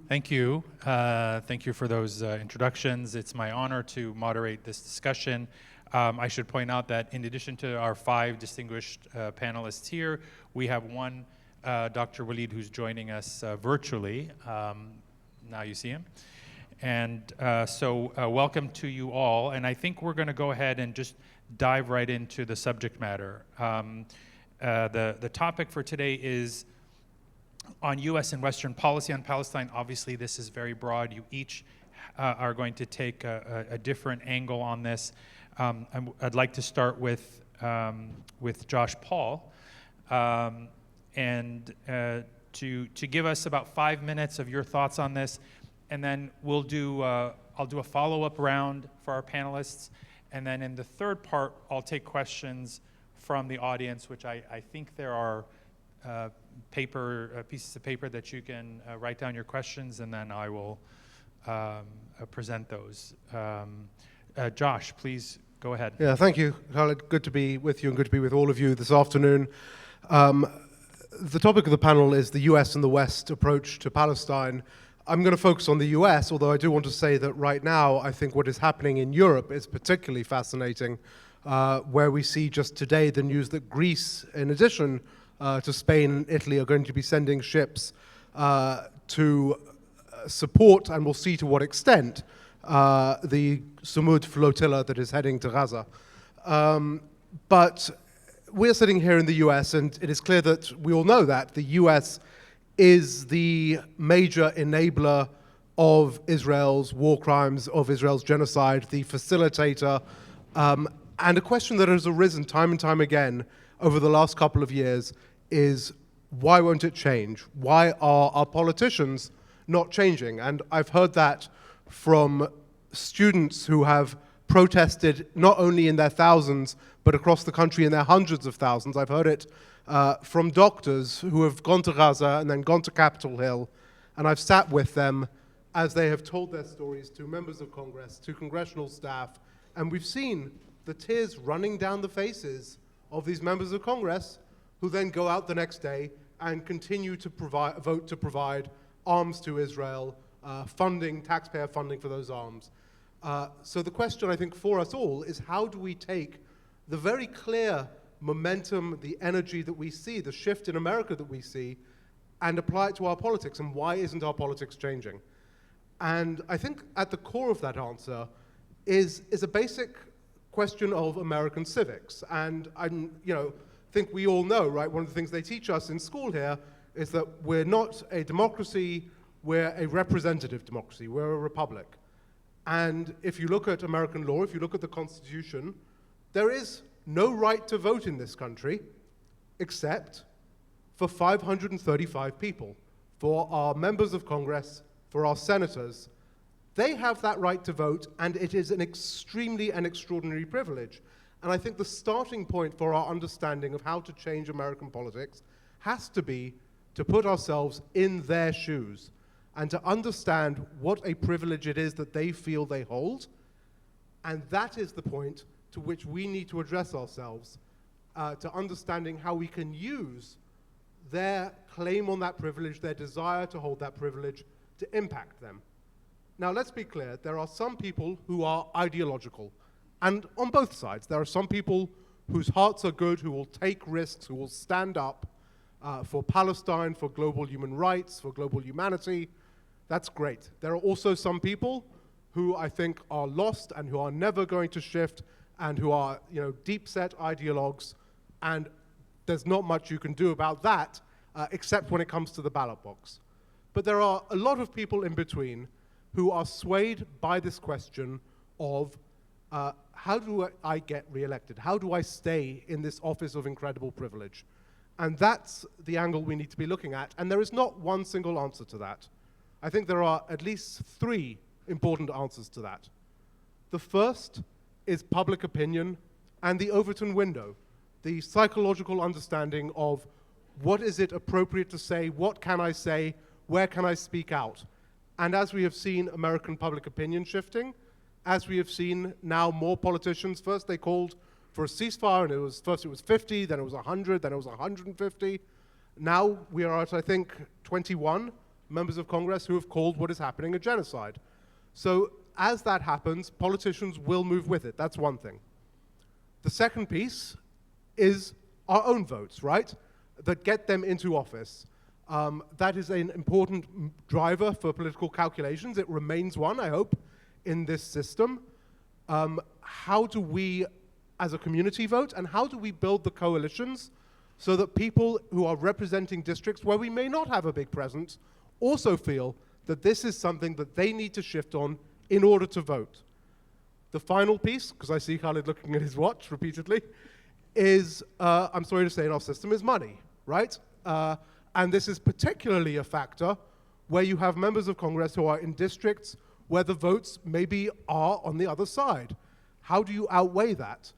Thank you. Thank you for those introductions. It's my honor to moderate this discussion. I should point out that in addition to our 5 distinguished panelists here, we have one Dr. Walid who's joining us virtually. Now you see him. And so welcome to you all. And I think we're going to go ahead and just dive right into the subject matter. The topic for today is on U.S. and Western policy on Palestine. Obviously, this is very broad. You each are going to take a different angle on this. I'd like to start with Josh Paul, and to give us about 5 minutes of your thoughts on this, and then we'll do I'll do a follow-up round for our panelists, and then in the third part, I'll take questions from the audience, which I think there are pieces of paper that you can write down your questions, and then I will present those. Josh, please go ahead. Yeah, thank you, Khaled. Good to be with you and good to be with all of you this afternoon. The topic of the panel is the US and the West approach to Palestine. I'm going to focus on the US, although I do want to say that right now I think what is happening in Europe is particularly fascinating, where we see just today the news that Greece, in addition to Spain and Italy, are going to be sending ships to support, and we'll see to what extent, the Sumud flotilla that is heading to Gaza. But we're sitting here in the US, and it is clear that we all know that the US is the major enabler of Israel's war crimes, of Israel's genocide, the facilitator, and a question that has arisen time and time again over the last couple of years is, why won't it change? Why are our politicians not changing? And I've heard that from students who have protested not only in their thousands, but across the country in their hundreds of thousands. I've heard it from doctors who have gone to Gaza and then gone to Capitol Hill, and I've sat with them as they have told their stories to members of Congress, to congressional staff, and we've seen the tears running down the faces of these members of Congress who then go out the next day and continue to vote to provide arms to Israel, taxpayer funding for those arms. So the question, I think, for us all is, how do we take the very clear momentum, the energy that we see, the shift in America that we see, and apply it to our politics? And why isn't our politics changing? And I think at the core of that answer is a basic question of American civics. And I think we all know, right, one of the things they teach us in school here is that we're not a democracy, we're a representative democracy, we're a republic. And if you look at American law, if you look at the Constitution, there is no right to vote in this country except for 535 people, for our members of Congress, for our senators. They have that right to vote, and it is an extremely and extraordinary privilege. And I think the starting point for our understanding of how to change American politics has to be to put ourselves in their shoes and to understand what a privilege it is that they feel they hold. And that is the point to which we need to address ourselves, to understanding how we can use their claim on that privilege, their desire to hold that privilege, to impact them. Now, let's be clear, there are some people who are ideological, and on both sides. There are some people whose hearts are good, who will take risks, who will stand up for Palestine, for global human rights, for global humanity. That's great. There are also some people who I think are lost and who are never going to shift and who are, deep-set ideologues, and there's not much you can do about that except when it comes to the ballot box. But there are a lot of people in between who are swayed by this question of how do I get reelected? How do I stay in this office of incredible privilege? And that's the angle we need to be looking at, and there is not one single answer to that. I think there are at least 3 important answers to that. The first is public opinion and the Overton window, the psychological understanding of what is it appropriate to say, what can I say, where can I speak out? And as we have seen American public opinion shifting, as we have seen now more politicians, first they called for a ceasefire, and first it was 50, then it was 100, then it was 150. Now we are at, I think, 21. members of Congress who have called what is happening a genocide. So as that happens, politicians will move with it. That's one thing. The second piece is our own votes, right? That get them into office. That is an important driver for political calculations. It remains one, I hope, in this system. How do we, as a community, vote? And how do we build the coalitions so that people who are representing districts where we may not have a big presence also feel that this is something that they need to shift on in order to vote? The final piece, because I see Khaled looking at his watch repeatedly, is, I'm sorry to say, in our system, is money, right? And this is particularly a factor where you have members of Congress who are in districts where the votes maybe are on the other side. How do you outweigh that?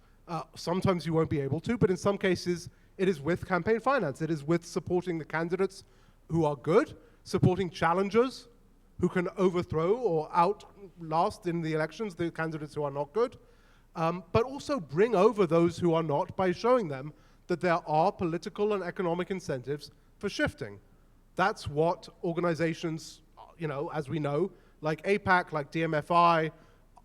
Sometimes you won't be able to, but in some cases, it is with campaign finance. It is with supporting the candidates who are good, supporting challengers who can overthrow or outlast in the elections the candidates who are not good, but also bring over those who are not by showing them that there are political and economic incentives for shifting. That's what organizations, as we know, like AIPAC, like DMFI,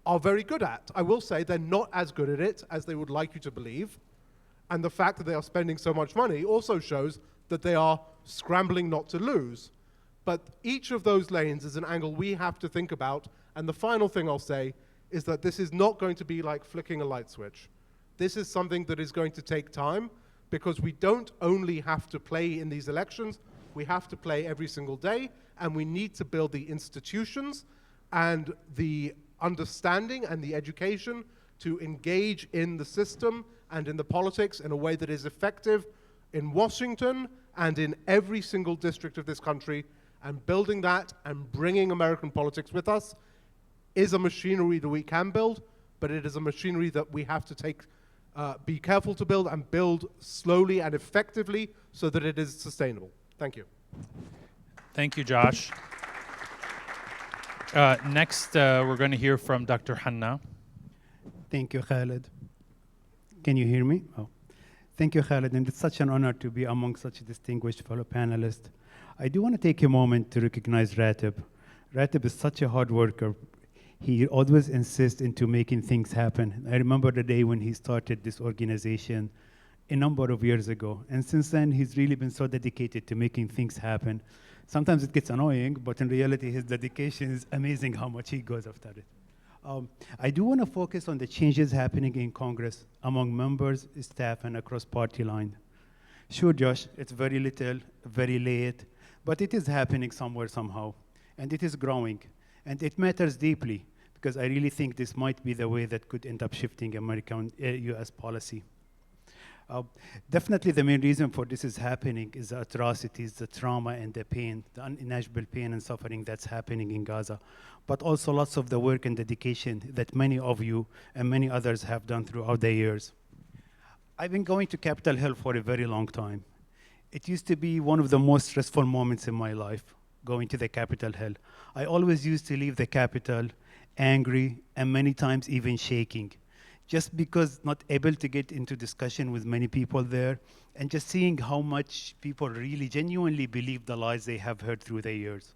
are very good at. I will say they're not as good at it as they would like you to believe. And the fact that they are spending so much money also shows that they are scrambling not to lose. But each of those lanes is an angle we have to think about. And the final thing I'll say is that this is not going to be like flicking a light switch. This is something that is going to take time, because we don't only have to play in these elections, we have to play every single day, and we need to build the institutions and the understanding and the education to engage in the system and in the politics in a way that is effective in Washington and in every single district of this country. And building that and bringing American politics with us is a machinery that we can build, but it is a machinery that we have to be careful to build and build slowly and effectively so that it is sustainable. Thank you. Thank you, Josh. Next, we're going to hear from Dr. Hanna. Thank you, Khaled. Can you hear me? Oh. Thank you, Khaled, and it's such an honor to be among such distinguished fellow panelists. I do want to take a moment to recognize Ratib. Ratib is such a hard worker. He always insists into making things happen. I remember the day when he started this organization a number of years ago. And since then, he's really been so dedicated to making things happen. Sometimes it gets annoying, but in reality, his dedication is amazing how much he goes after it. I do want to focus on the changes happening in Congress among members, staff, and across party line. Sure, Josh, it's very little, very late, but it is happening somewhere, somehow. And it is growing. And it matters deeply, because I really think this might be the way that could end up shifting American US policy. Definitely the main reason for this is happening is the atrocities, the trauma and the pain, the unimaginable pain and suffering that's happening in Gaza, but also lots of the work and dedication that many of you and many others have done throughout the years. I've been going to Capitol Hill for a very long time. It used to be one of the most stressful moments in my life, going to the Capitol Hill. I always used to leave the Capitol angry and many times even shaking, just because not able to get into discussion with many people there, and just seeing how much people really genuinely believe the lies they have heard through the years.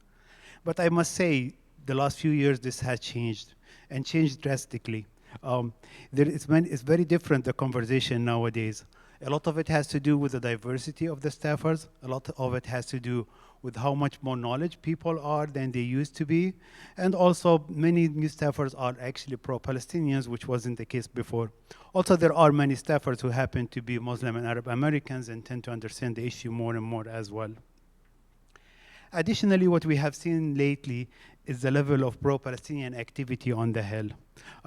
But I must say, the last few years, this has changed, and changed drastically. It's very different, the conversation nowadays. A lot of it has to do with the diversity of the staffers. A lot of it has to do with how much more knowledge people are than they used to be. And also, many new staffers are actually pro-Palestinians, which wasn't the case before. Also, there are many staffers who happen to be Muslim and Arab Americans and tend to understand the issue more and more as well. Additionally, what we have seen lately is the level of pro-Palestinian activity on the Hill.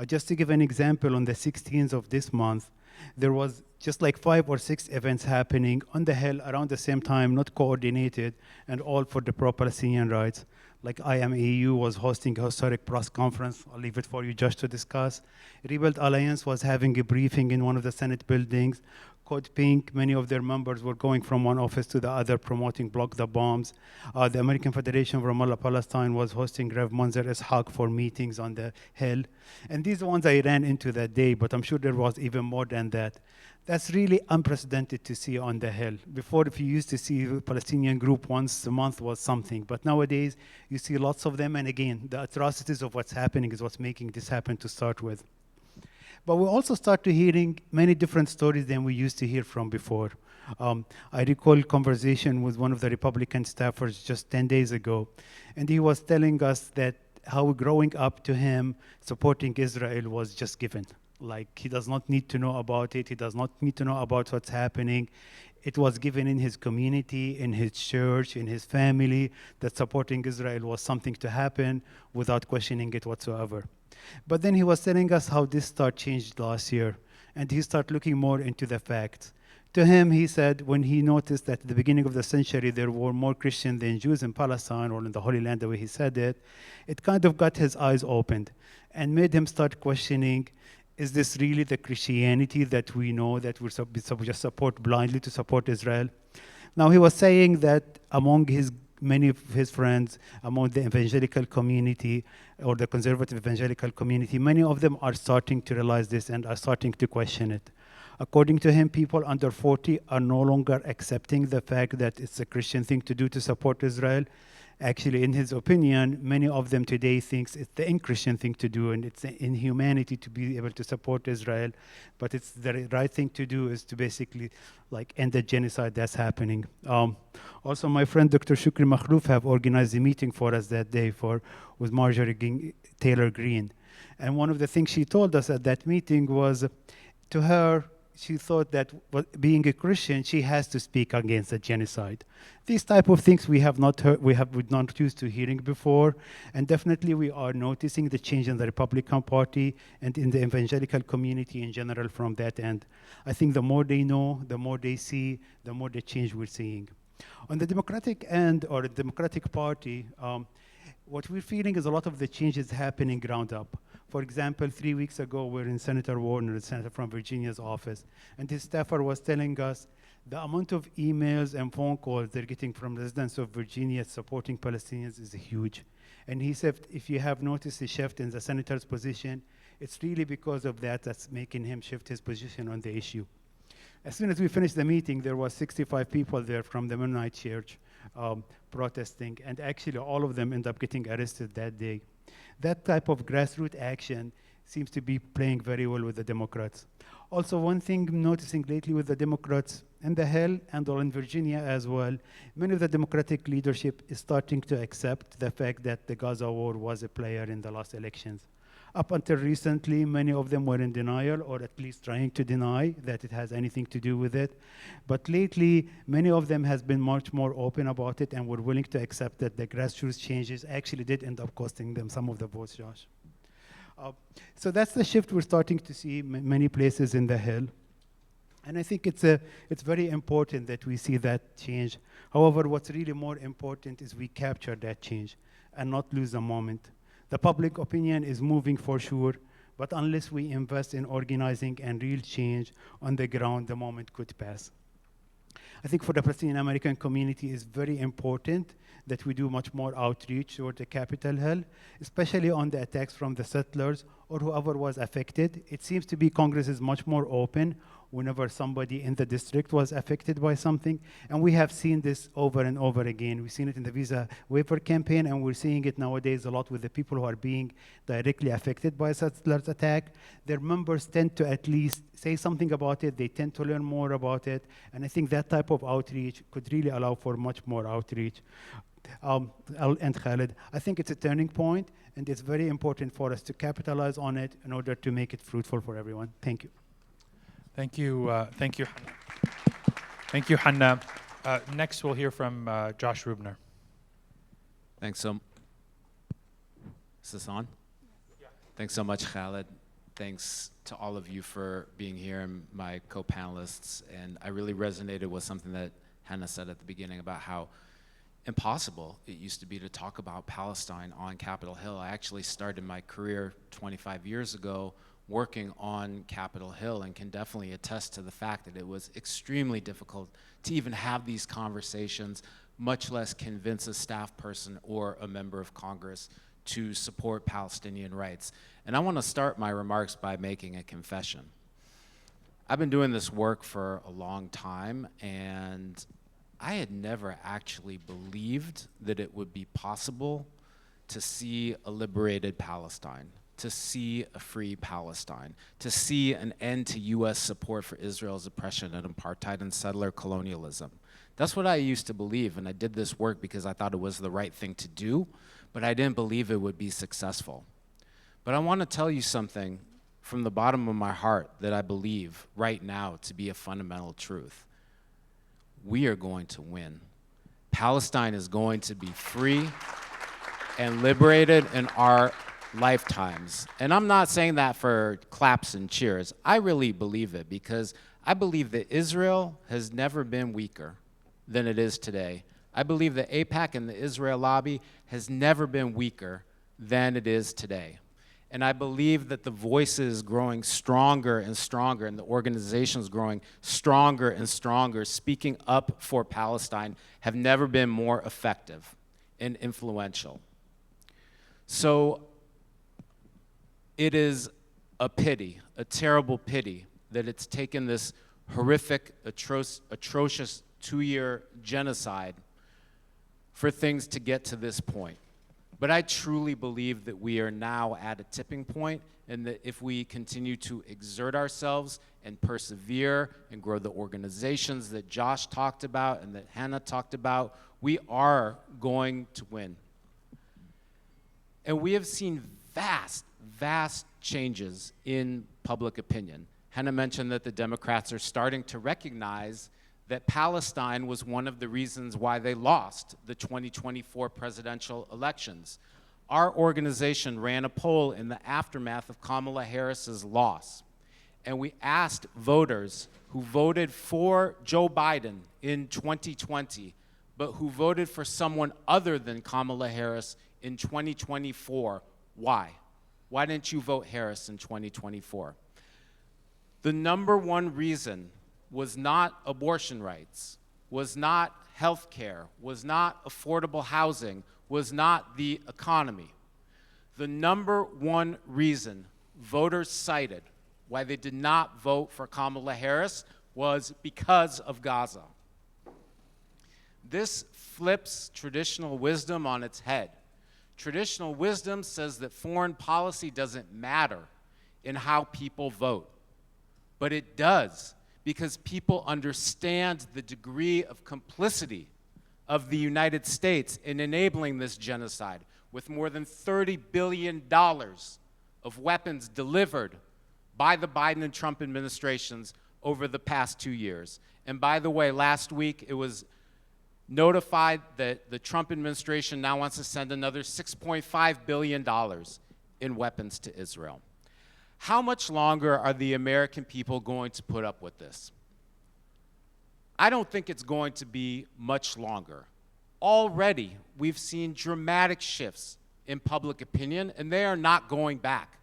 Just to give an example, on the 16th of this month, there was just like 5 or 6 events happening on the Hill around the same time, not coordinated, and all for the pro-Palestinian rights. Like IMEU was hosting a historic press conference. I'll leave it for you just to discuss. Rebuild Alliance was having a briefing in one of the Senate buildings. Code Pink, many of their members were going from one office to the other promoting Block the Bombs. The American Federation of Ramallah, Palestine was hosting Rev Manzer Ishaq for meetings on the Hill. And these are the ones I ran into that day, but I'm sure there was even more than that. That's really unprecedented to see on the Hill. Before, if you used to see a Palestinian group once a month was something, but nowadays you see lots of them, and again, the atrocities of what's happening is what's making this happen to start with. But we also start to hearing many different stories than we used to hear from before. I recall a conversation with one of the Republican staffers just 10 days ago, and he was telling us that how growing up to him, supporting Israel was just given. Like, he does not need to know about it. He does not need to know about what's happening. It was given in his community, in his church, in his family, that supporting Israel was something to happen without questioning it whatsoever. But then he was telling us how this changed last year, and he started looking more into the facts. To him, he said, when he noticed that at the beginning of the century there were more Christians than Jews in Palestine, or in the Holy Land, the way he said it, it kind of got his eyes opened and made him start questioning, is this really the Christianity that we know, that we just support blindly to support Israel? Now, he was saying that among many of his friends, among the evangelical community or the conservative evangelical community, many of them are starting to realize this and are starting to question it. According to him, people under 40 are no longer accepting the fact that it's a Christian thing to do to support Israel. Actually, in his opinion, many of them today thinks it's the in-Christian thing to do, and it's inhumanity to be able to support Israel. But it's the right thing to do is to basically like end the genocide that's happening. Also, my friend Dr. Shukri Makhlouf have organized a meeting for us that day with Marjorie Taylor Greene. And one of the things she told us at that meeting was, to her, she thought that being a Christian, she has to speak against the genocide. These type of things we have not heard, we're not used to hearing before, and definitely we are noticing the change in the Republican Party and in the evangelical community in general from that end. I think the more they know, the more they see, the more the change we're seeing. On the Democratic end, or the Democratic Party, what we're feeling is a lot of the changes happening ground up. For example, 3 weeks ago, we're in Senator Ruebner, the senator from Virginia's office, and his staffer was telling us the amount of emails and phone calls they're getting from residents of Virginia supporting Palestinians is huge. And he said, if you have noticed a shift in the senator's position, it's really because of that that's making him shift his position on the issue. As soon as we finished the meeting, there was 65 people there from the Mennonite Church protesting, and actually all of them ended up getting arrested that day. That type of grassroots action seems to be playing very well with the Democrats. Also, one thing I'm noticing lately with the Democrats in the Hill and in Virginia as well, many of the Democratic leadership is starting to accept the fact that the Gaza war was a player in the last elections. Up until recently, many of them were in denial, or at least trying to deny that it has anything to do with it. But lately, many of them has been much more open about it and were willing to accept that the grassroots changes actually did end up costing them some of the votes, Josh. So that's the shift we're starting to see in many places in the Hill. And I think it's very important that we see that change. However, what's really more important is we capture that change and not lose a moment. The public opinion is moving for sure, but unless we invest in organizing and real change on the ground, the moment could pass. I think for the Palestinian American community, it's very important that we do much more outreach toward the Capitol Hill, especially on the attacks from the settlers or whoever was affected. It seems to be Congress is much more open whenever somebody in the district was affected by something. And we have seen this over and over again. We've seen it in the visa waiver campaign, and we're seeing it nowadays a lot with the people who are being directly affected by settlers' attack. Their members tend to at least say something about it. They tend to learn more about it. And I think that type of outreach could really allow for much more outreach. And Khaled, I think it's a turning point, and it's very important for us to capitalize on it in order to make it fruitful for everyone. Thank you. Thank you, Hanna. Thank you, Hanna. Next, we'll hear from Josh Ruebner. Thanks so. Is this on? Yeah. Thanks so much, Khaled. Thanks to all of you for being here and my co-panelists. And I really resonated with something that Hanna said at the beginning about how impossible it used to be to talk about Palestine on Capitol Hill. I actually started my career 25 years ago working on Capitol Hill and can definitely attest to the fact that it was extremely difficult to even have these conversations, much less convince a staff person or a member of Congress to support Palestinian rights. And I want to start my remarks by making a confession. I've been doing this work for a long time, and I had never actually believed that it would be possible to see a liberated Palestine, to see a free Palestine, to see an end to US support for Israel's oppression and apartheid and settler colonialism. That's what I used to believe, and I did this work because I thought it was the right thing to do, but I didn't believe it would be successful. But I want to tell you something from the bottom of my heart that I believe right now to be a fundamental truth. We are going to win. Palestine is going to be free and liberated in our lifetimes. And I'm not saying that for claps and cheers. I really believe it because I believe that Israel has never been weaker than it is today. I believe that AIPAC and the Israel lobby has never been weaker than it is today. And I believe that the voice is growing stronger and stronger, and the organizations growing stronger and stronger, speaking up for Palestine, have never been more effective and influential. So it is a pity, a terrible pity, that it's taken this horrific, atrocious 2-year genocide for things to get to this point. But I truly believe that we are now at a tipping point, and that if we continue to exert ourselves and persevere and grow the organizations that Josh talked about and that Hanna talked about, we are going to win. And we have seen vast, vast changes in public opinion. Hanna mentioned that the Democrats are starting to recognize that Palestine was one of the reasons why they lost the 2024 presidential elections. Our organization ran a poll in the aftermath of Kamala Harris's loss, and we asked voters who voted for Joe Biden in 2020, but who voted for someone other than Kamala Harris in 2024, why? Why didn't you vote Harris in 2024? The number one reason was not abortion rights, was not health care, was not affordable housing, was not the economy. The number one reason voters cited why they did not vote for Kamala Harris was because of Gaza. This flips traditional wisdom on its head. Traditional wisdom says that foreign policy doesn't matter in how people vote, but it does, because people understand the degree of complicity of the United States in enabling this genocide, with more than $30 billion of weapons delivered by the Biden and Trump administrations over the past 2 years. And by the way, last week it was notified that the Trump administration now wants to send another $6.5 billion in weapons to Israel. How much longer are the American people going to put up with this? I don't think it's going to be much longer. Already, we've seen dramatic shifts in public opinion, and they are not going back.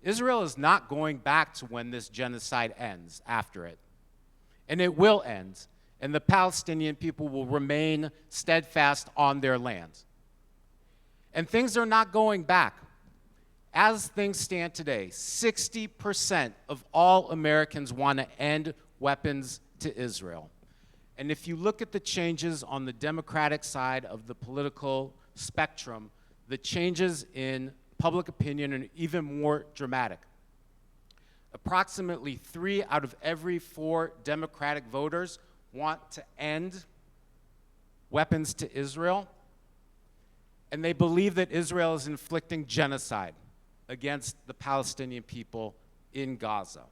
Israel is not going back to when this genocide ends after it. And it will end, and the Palestinian people will remain steadfast on their land. And things are not going back. As things stand today, 60% of all Americans want to end weapons to Israel. And if you look at the changes on the Democratic side of the political spectrum, the changes in public opinion are even more dramatic. Approximately 3 out of every 4 Democratic voters want to end weapons to Israel, and they believe that Israel is inflicting genocide against the Palestinian people in Gaza.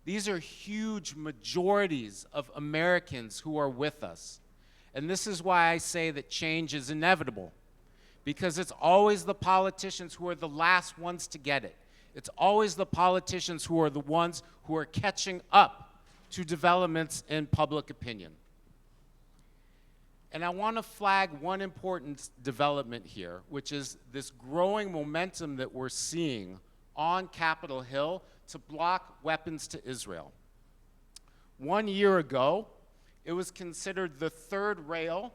These are huge majorities of Americans who are with us. And this is why I say that change is inevitable, because it's always the politicians who are the last ones to get it. It's always the politicians who are the ones who are catching up to developments in public opinion. And I want to flag one important development here, which is this growing momentum that we're seeing on Capitol Hill to block weapons to Israel. 1 year ago, it was considered the third rail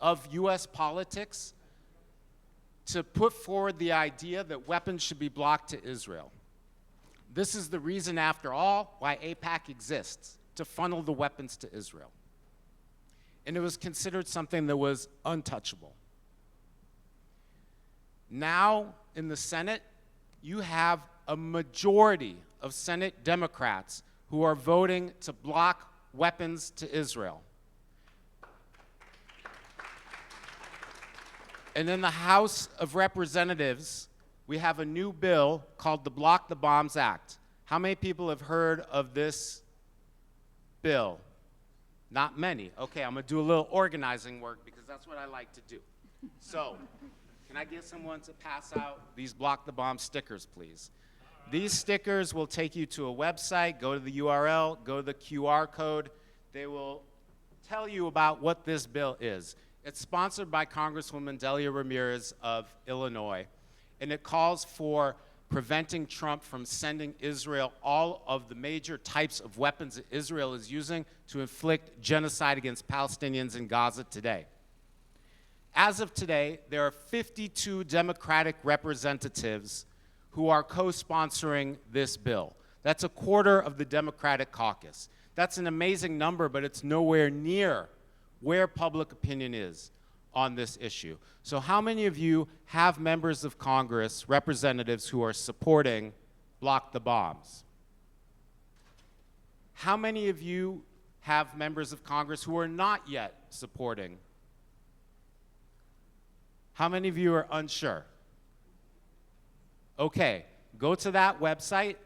of US politics to put forward the idea that weapons should be blocked to Israel. This is the reason, after all, why AIPAC exists, to funnel the weapons to Israel. And it was considered something that was untouchable. Now, in the Senate, you have a majority of Senate Democrats who are voting to block weapons to Israel. And in the House of Representatives, we have a new bill called the Block the Bombs Act. How many people have heard of this bill? Not many. Okay, I'm gonna do a little organizing work because that's what I like to do. So, can I get someone to pass out these Block the Bomb stickers, please? These stickers will take you to a website. Go to the URL, go to the QR code. They will tell you about what this bill is. It's sponsored by Congresswoman Delia Ramirez of Illinois, and it calls for preventing Trump from sending Israel all of the major types of weapons that Israel is using to inflict genocide against Palestinians in Gaza today. As of today, there are 52 Democratic representatives who are co-sponsoring this bill. That's a quarter of the Democratic caucus. That's an amazing number, but it's nowhere near where public opinion is on this issue. So how many of you have members of Congress, representatives who are supporting Block the Bombs? How many of you have members of Congress who are not yet supporting? How many of you are unsure? Okay, go to that website,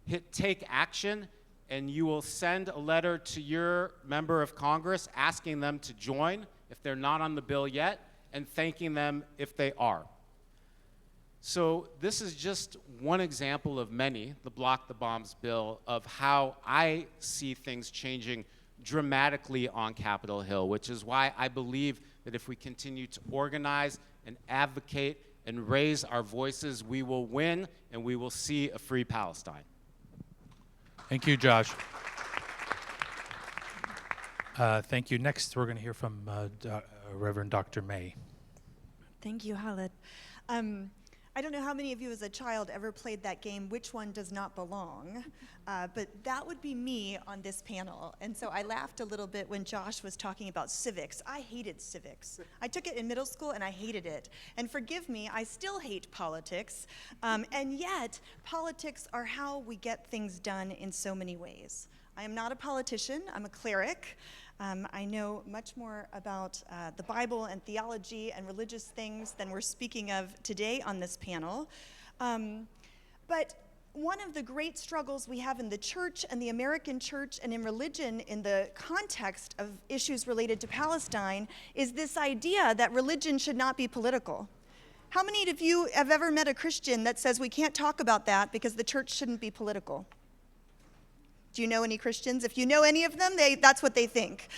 hit Take Action, and you will send a letter to your member of Congress asking them to join if they're not on the bill yet, and thanking them if they are. So this is just one example of many, the Block the Bombs bill, of how I see things changing dramatically on Capitol Hill, which is why I believe that if we continue to organize and advocate and raise our voices, we will win and we will see a free Palestine. Thank you, Josh. Thank you. Next, we're going to hear from Reverend Dr. May. Thank you, Khaled. I don't know how many of you as a child ever played that game, Which One Does Not Belong? But that would be me on this panel. And so I laughed a little bit when Josh was talking about civics. I hated civics. I took it in middle school and I hated it. And forgive me, I still hate politics. And yet, politics are how we get things done in so many ways. I am not a politician, I'm a cleric. I know much more about the Bible and theology and religious things than we're speaking of today on this panel. But one of the great struggles we have in the church and the American church and in religion in the context of issues related to Palestine is this idea that religion should not be political. How many of you have ever met a Christian that says we can't talk about that because the church shouldn't be political? Do you know any Christians? If you know any of them, that's what they think.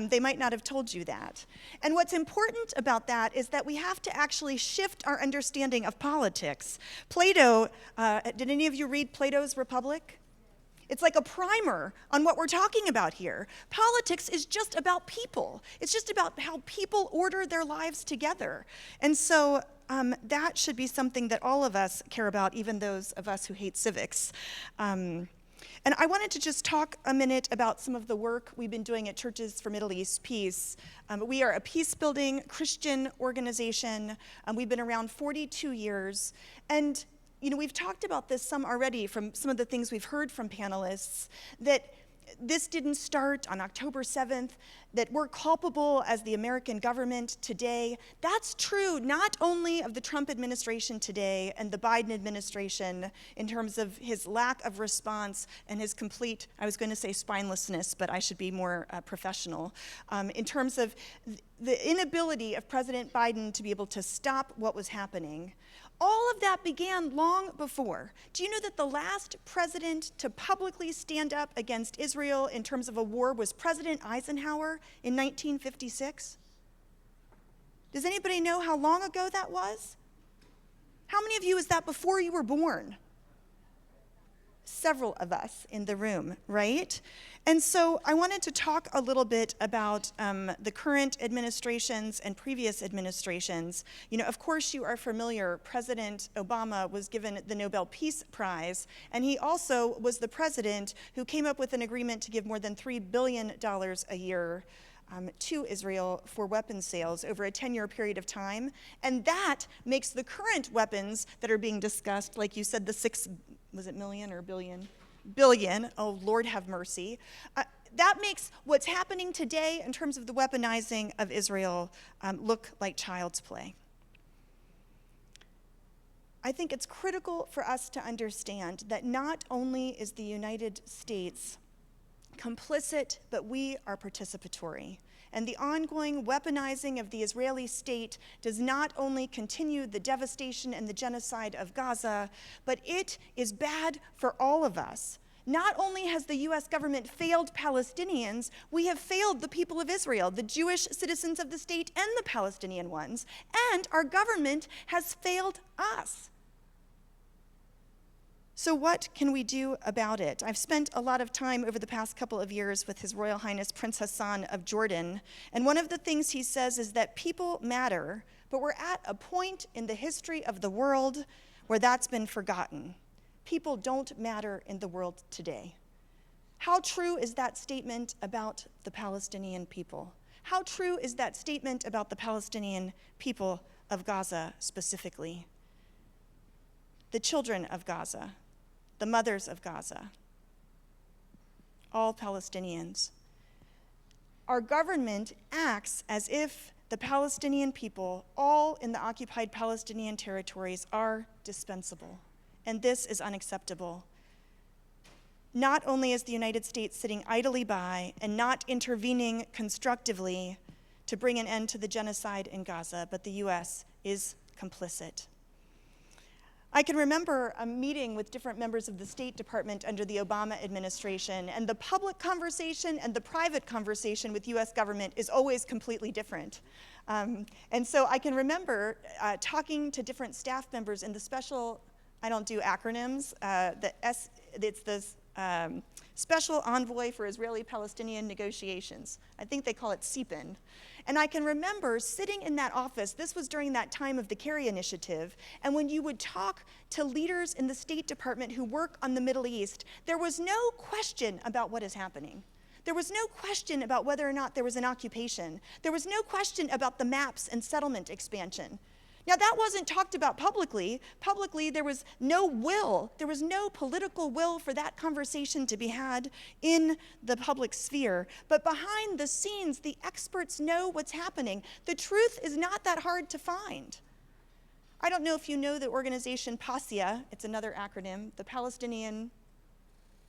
They might not have told you that. And what's important about that is that we have to actually shift our understanding of politics. Plato, did any of you read Plato's Republic? It's like a primer on what we're talking about here. Politics is just about people. It's just about how people order their lives together. And so that should be something that all of us care about, even those of us who hate civics. And I wanted to just talk a minute about some of the work we've been doing at Churches for Middle East Peace. We are a peace-building Christian organization. We've been around 42 years. And we've talked about this some already from some of the things we've heard from panelists, that this didn't start on October 7th, that we're culpable as the American government today. That's true not only of the Trump administration today and the Biden administration in terms of his lack of response and his complete, I was going to say spinelessness, but I should be more professional, in terms of the inability of President Biden to be able to stop what was happening. All of that began long before. Do you know that the last president to publicly stand up against Israel in terms of a war was President Eisenhower in 1956? Does anybody know how long ago that was? How many of you is that before you were born? several of us in the room, right? And so I wanted to talk a little bit about the current administrations and previous administrations. You know, of course you are familiar, President Obama was given the Nobel Peace Prize, and he also was the president who came up with an agreement to give more than $3 billion a year to Israel for weapons sales over a 10-year period of time. And that makes the current weapons that are being discussed, like you said, the million or billion? Billion, oh Lord have mercy. That makes what's happening today in terms of the weaponizing of Israel look like child's play. I think it's critical for us to understand that not only is the United States complicit, but we are participatory. And the ongoing weaponizing of the Israeli state does not only continue the devastation and the genocide of Gaza, but it is bad for all of us. Not only has the US government failed Palestinians, we have failed the people of Israel, the Jewish citizens of the state and the Palestinian ones, and our government has failed us. So what can we do about it? I've spent a lot of time over the past couple of years with His Royal Highness Prince Hassan of Jordan, and one of the things he says is that people matter, but we're at a point in the history of the world where that's been forgotten. People don't matter in the world today. How true is that statement about the Palestinian people? How true is that statement about the Palestinian people of Gaza specifically? The children of Gaza, the mothers of Gaza, all Palestinians. Our government acts as if the Palestinian people, all in the occupied Palestinian territories, are dispensable. And this is unacceptable. Not only is the United States sitting idly by and not intervening constructively to bring an end to the genocide in Gaza, but the US is complicit. I can remember a meeting with different members of the State Department under the Obama administration, and the public conversation and the private conversation with US government is always completely different. And so I can remember talking to different staff members in the special, I don't do acronyms, it's the Special Envoy for Israeli-Palestinian Negotiations. I think they call it CPIN. And I can remember sitting in that office, this was during that time of the Kerry Initiative, and when you would talk to leaders in the State Department who work on the Middle East, there was no question about what is happening. There was no question about whether or not there was an occupation. There was no question about the maps and settlement expansion. Now, that wasn't talked about publicly. Publicly, there was no will. There was no political will for that conversation to be had in the public sphere. But behind the scenes, the experts know what's happening. The truth is not that hard to find. I don't know if you know the organization PASIA. It's another acronym, the Palestinian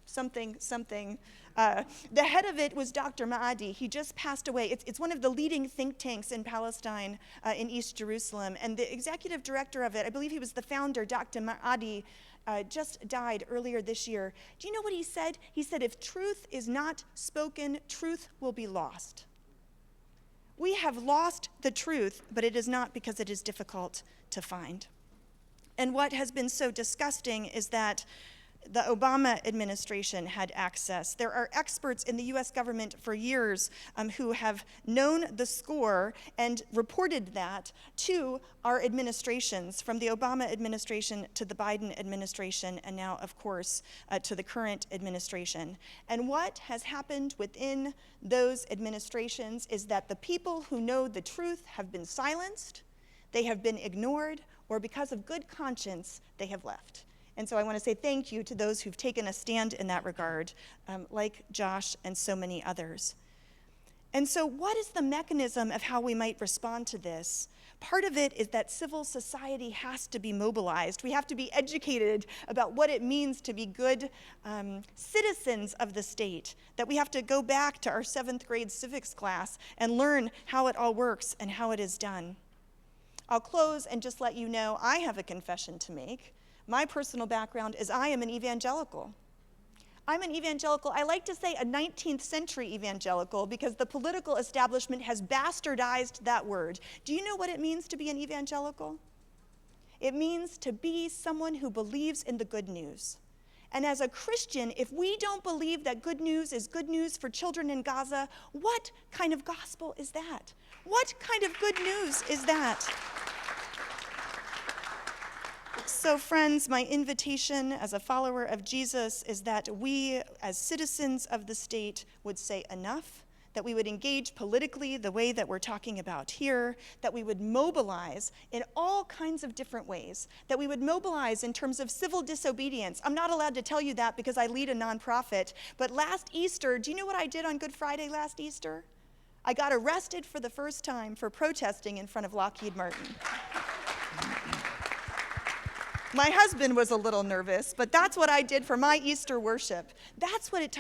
something. The head of it was Dr. Maadi. He just passed away. It's one of the leading think tanks in Palestine, in East Jerusalem. And the executive director of it, I believe he was the founder, Dr. Maadi, just died earlier this year. Do you know what he said? He said, if truth is not spoken, truth will be lost. We have lost the truth, but it is not because it is difficult to find. And what has been so disgusting is that the Obama administration had access. There are experts in the US government for years who have known the score and reported that to our administrations, from the Obama administration to the Biden administration, and now, of course, to the current administration. And what has happened within those administrations is that the people who know the truth have been silenced, they have been ignored, or because of good conscience, they have left. And so I want to say thank you to those who've taken a stand in that regard, like Josh and so many others. And so what is the mechanism of how we might respond to this? Part of it is that civil society has to be mobilized. We have to be educated about what it means to be good citizens of the state, that we have to go back to our 7th grade civics class and learn how it all works and how it is done. I'll close and just let you know I have a confession to make. My personal background is I am an evangelical. I'm an evangelical, I like to say a 19th century evangelical, because the political establishment has bastardized that word. Do you know what it means to be an evangelical? It means to be someone who believes in the good news. And as a Christian, if we don't believe that good news is good news for children in Gaza, what kind of gospel is that? What kind of good news is that? So friends, my invitation as a follower of Jesus is that we, as citizens of the state, would say enough, that we would engage politically the way that we're talking about here, that we would mobilize in all kinds of different ways, that we would mobilize in terms of civil disobedience. I'm not allowed to tell you that because I lead a nonprofit, but last Easter, do you know what I did on Good Friday last Easter? I got arrested for the first time for protesting in front of Lockheed Martin. My husband was a little nervous, but that's what I did for my Easter worship. That's what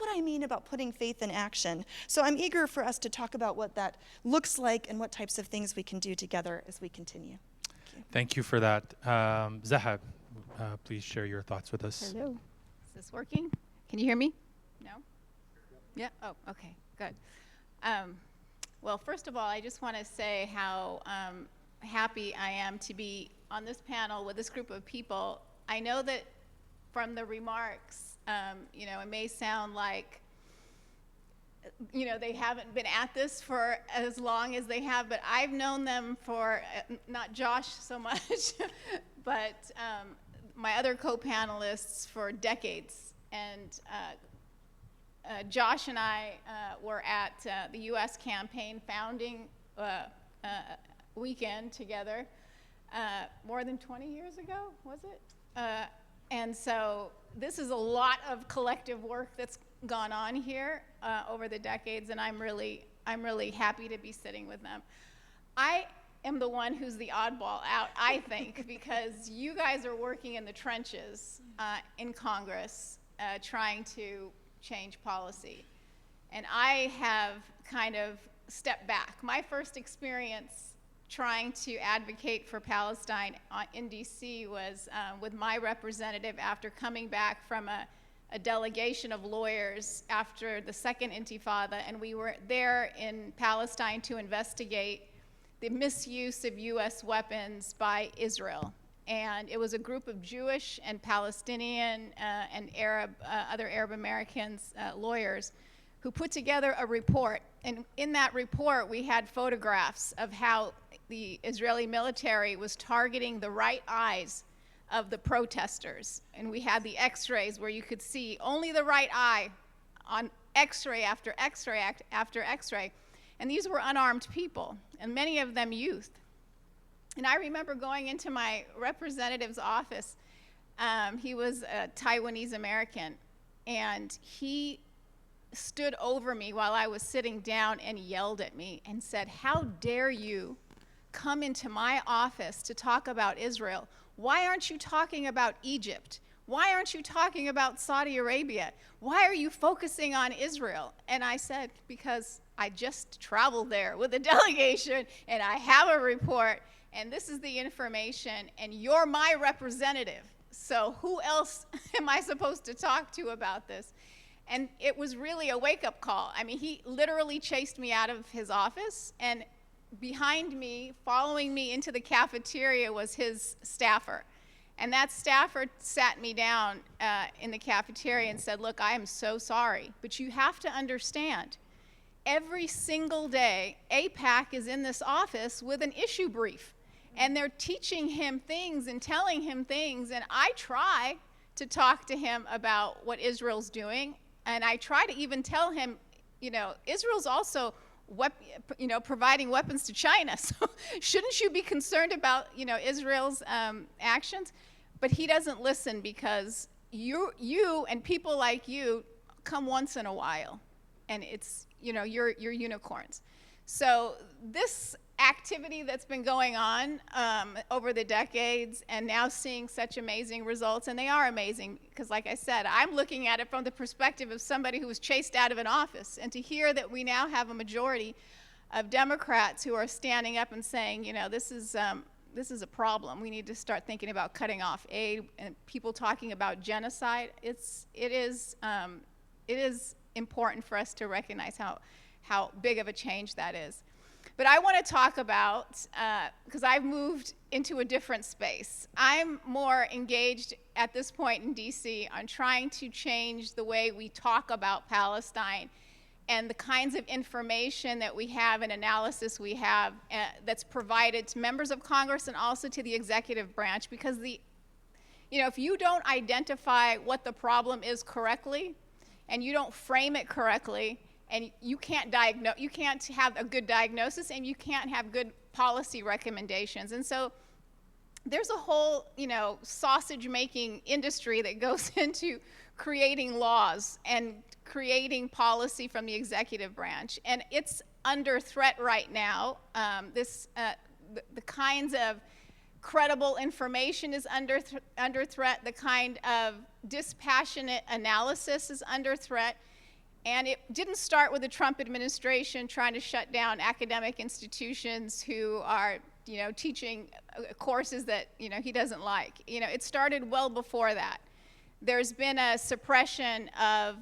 I mean about putting faith in action. So I'm eager for us to talk about what that looks like and what types of things we can do together as we continue. Thank you for that. Zaha, please share your thoughts with us. Hello. Is this working? Can you hear me? No? Yeah? Oh, okay, good. Well, first of all, I just want to say how happy I am to be on this panel with this group of people. I know that from the remarks, it may sound like, they haven't been at this for as long as they have, but I've known them for, not Josh so much, but my other co-panelists for decades. And Josh and I were at the U.S. campaign founding weekend together more than 20 years ago, was it? And so this is a lot of collective work that's gone on here over the decades, and I'm really happy to be sitting with them. I am the one who's the oddball out, I think, because you guys are working in the trenches in Congress trying to change policy. And I have kind of stepped back. My first experience trying to advocate for Palestine in DC was with my representative after coming back from a delegation of lawyers after the second Intifada, and we were there in Palestine to investigate the misuse of US weapons by Israel. And it was a group of Jewish and Palestinian and other Arab Americans lawyers who put together a report. And in that report, we had photographs of how the Israeli military was targeting the right eyes of the protesters. And we had the x-rays where you could see only the right eye on x-ray after x-ray after x-ray. And these were unarmed people, and many of them youth. And I remember going into my representative's office. He was a Taiwanese American, and he stood over me while I was sitting down and yelled at me and said, "How dare you come into my office to talk about Israel? Why aren't you talking about Egypt? Why aren't you talking about Saudi Arabia? Why are you focusing on Israel?" And I said, because I just traveled there with a delegation, and I have a report, and this is the information, and you're my representative. So who else am I supposed to talk to about this? And it was really a wake-up call. I mean, he literally chased me out of his office, and behind me, following me into the cafeteria, was his staffer. And that staffer sat me down in the cafeteria and said, "Look, I am so sorry, but you have to understand, every single day, AIPAC is in this office with an issue brief. And they're teaching him things and telling him things, and I try to talk to him about what Israel's doing, and I try to even tell him, Israel's also providing weapons to China, so shouldn't you be concerned about, Israel's actions?" But he doesn't listen, because you and people like you come once in a while, and it's, you're unicorns. So this activity that's been going on over the decades, and now seeing such amazing results, and they are amazing, because like I said, I'm looking at it from the perspective of somebody who was chased out of an office, and to hear that we now have a majority of Democrats who are standing up and saying, this is a problem. We need to start thinking about cutting off aid, and people talking about genocide. It is important for us to recognize how big of a change that is. But I want to talk about, because I've moved into a different space. I'm more engaged at this point in DC on trying to change the way we talk about Palestine and the kinds of information that we have and analysis we have that's provided to members of Congress and also to the executive branch, because if you don't identify what the problem is correctly and you don't frame it correctly, and you can't have a good diagnosis and you can't have good policy recommendations. And so there's a whole, sausage making industry that goes into creating laws and creating policy from the executive branch. And it's under threat right now. The kinds of credible information is under threat. The kind of dispassionate analysis is under threat. And it didn't start with the Trump administration trying to shut down academic institutions who are, teaching courses that, he doesn't like. It started well before that. There's been a suppression of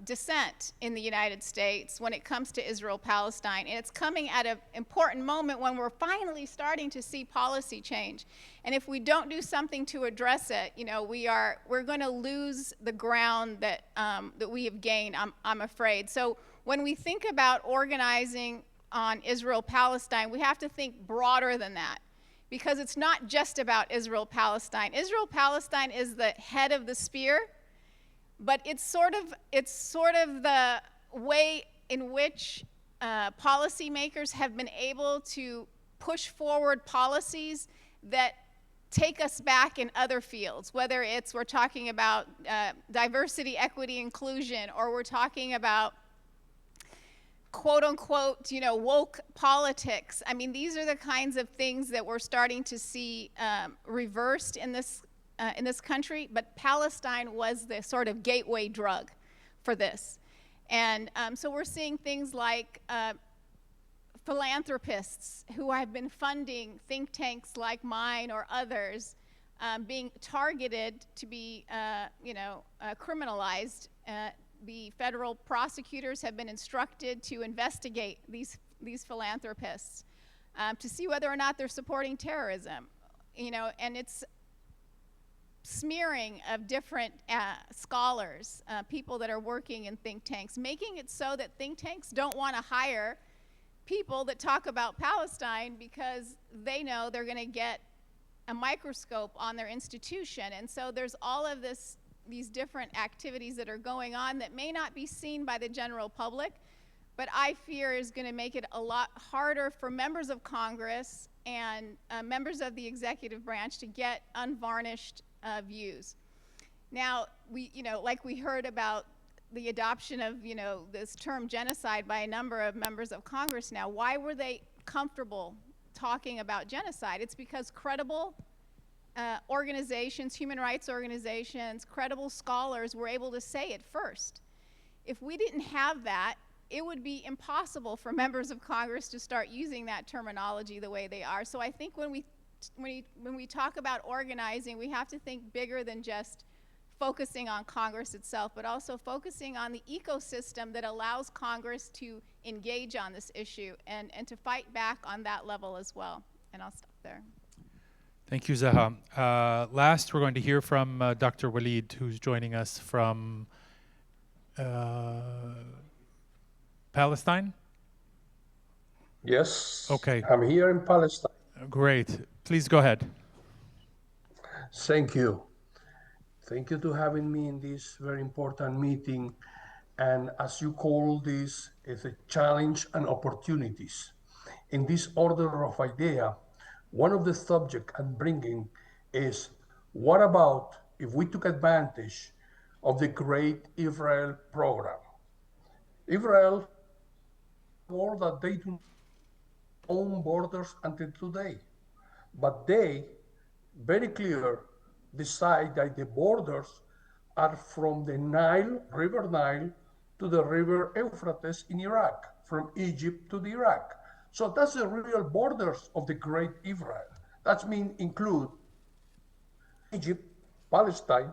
dissent in the United States when it comes to Israel-Palestine, and it's coming at an important moment when we're finally starting to see policy change. And if we don't do something to address it, we're going to lose the ground that we have gained, I'm afraid. So when we think about organizing on Israel-Palestine, we have to think broader than that, because it's not just about Israel-Palestine. Israel-Palestine is the head of the spear, but it's sort of the way in which policymakers have been able to push forward policies that take us back in other fields, whether we're talking about diversity, equity, inclusion, or we're talking about quote unquote, woke politics. I mean, these are the kinds of things that we're starting to see reversed in this country, but Palestine was the sort of gateway drug for this. And so we're seeing things like philanthropists who have been funding think tanks like mine or others being targeted to be, criminalized. The federal prosecutors have been instructed to investigate these philanthropists to see whether or not they're supporting terrorism. And it's smearing of different scholars, people that are working in think tanks, making it so that think tanks don't want to hire people that talk about Palestine because they know they're going to get a microscope on their institution. And so there's all of these different activities that are going on that may not be seen by the general public, but I fear is going to make it a lot harder for members of Congress and members of the executive branch to get unvarnished views. Now, like we heard about the adoption of, this term genocide by a number of members of Congress now, why were they comfortable talking about genocide? It's because credible organizations, human rights organizations, credible scholars were able to say it first. If we didn't have that, it would be impossible for members of Congress to start using that terminology the way they are. So I think when we talk about organizing, we have to think bigger than just focusing on Congress itself, but also focusing on the ecosystem that allows Congress to engage on this issue and to fight back on that level as well. And I'll stop there. Thank you, Zaha. Last, we're going to hear from Dr. Walid, who's joining us from Palestine? Yes. Okay. I'm here in Palestine. Great. Please go ahead. Thank you. Thank you to having me in this very important meeting. And as you call this, it's a challenge and opportunities. In this order of idea, one of the subjects I'm bringing is, what about if we took advantage of the Great Israel Program? Israel, war that they do own borders until today, but they very clear decide that the borders are from the River Nile to the River Euphrates in Iraq, from Egypt to the Iraq. So that's the real borders of the Great Israel. That means include Egypt, Palestine,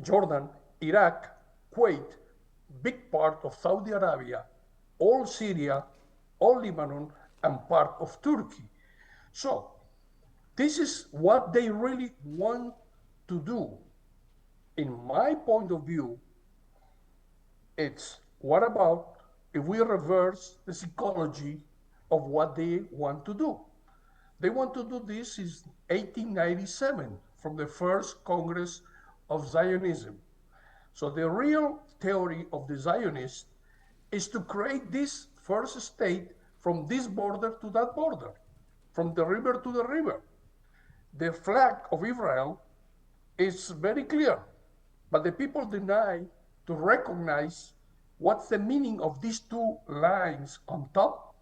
Jordan, Iraq, Kuwait, big part of Saudi Arabia, all Syria, all Lebanon, and part of Turkey. So this is what they really want to do. In my point of view, it's what about if we reverse the psychology of what they want to do? They want to do this since 1897 from the first Congress of Zionism. So the real theory of the Zionists is to create this first state from this border to that border, from the river to the river. The flag of Israel is very clear, but the people deny to recognize what's the meaning of these two lines on top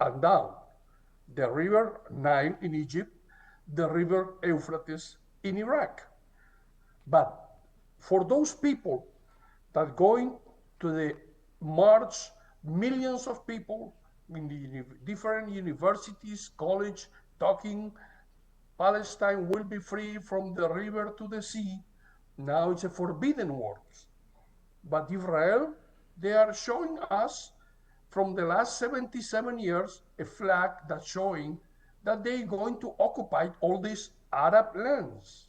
and down. The river Nile in Egypt, the river Euphrates in Iraq. But for those people that going to the march, millions of people in the different universities, college, talking, Palestine will be free from the river to the sea. Now it's a forbidden word. But Israel, they are showing us from the last 77 years a flag that's showing that they're going to occupy all these Arab lands.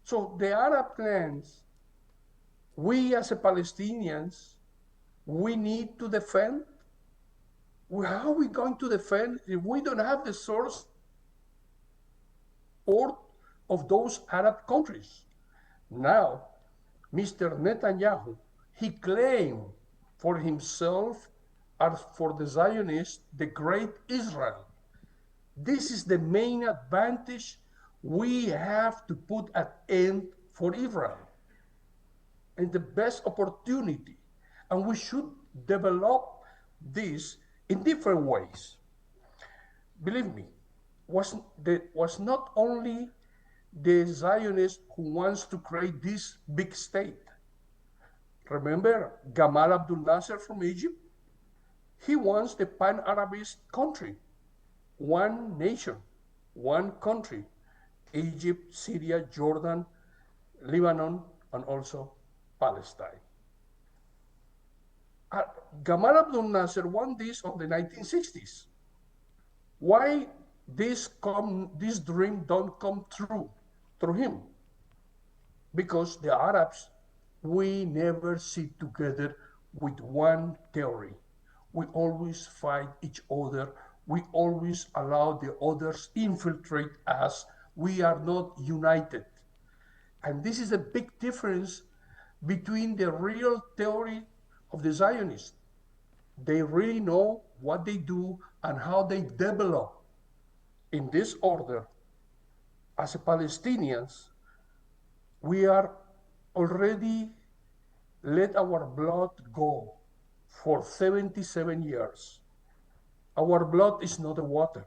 So the Arab lands, we as a Palestinians, we need to defend. How are we going to defend if we don't have the source of those Arab countries? Now, Mr. Netanyahu, he claimed for himself as for the Zionists, the great Israel. This is the main advantage we have to put an end for Israel and the best opportunity. And we should develop this in different ways. Believe me, was not only the Zionist who wants to create this big state. Remember Gamal Abdel Nasser from Egypt? He wants the pan-Arabist country, one nation, one country, Egypt, Syria, Jordan, Lebanon, and also Palestine. Gamal Abdel Nasser won this on the 1960s. Why this dream don't come true through him? Because the Arabs, we never sit together with one theory. We always fight each other. We always allow the others infiltrate us. We are not united. And this is a big difference between the real theory of the Zionists. They really know what they do and how they develop in this order. As a Palestinians, we are already let our blood go for 77 years. Our blood is not water.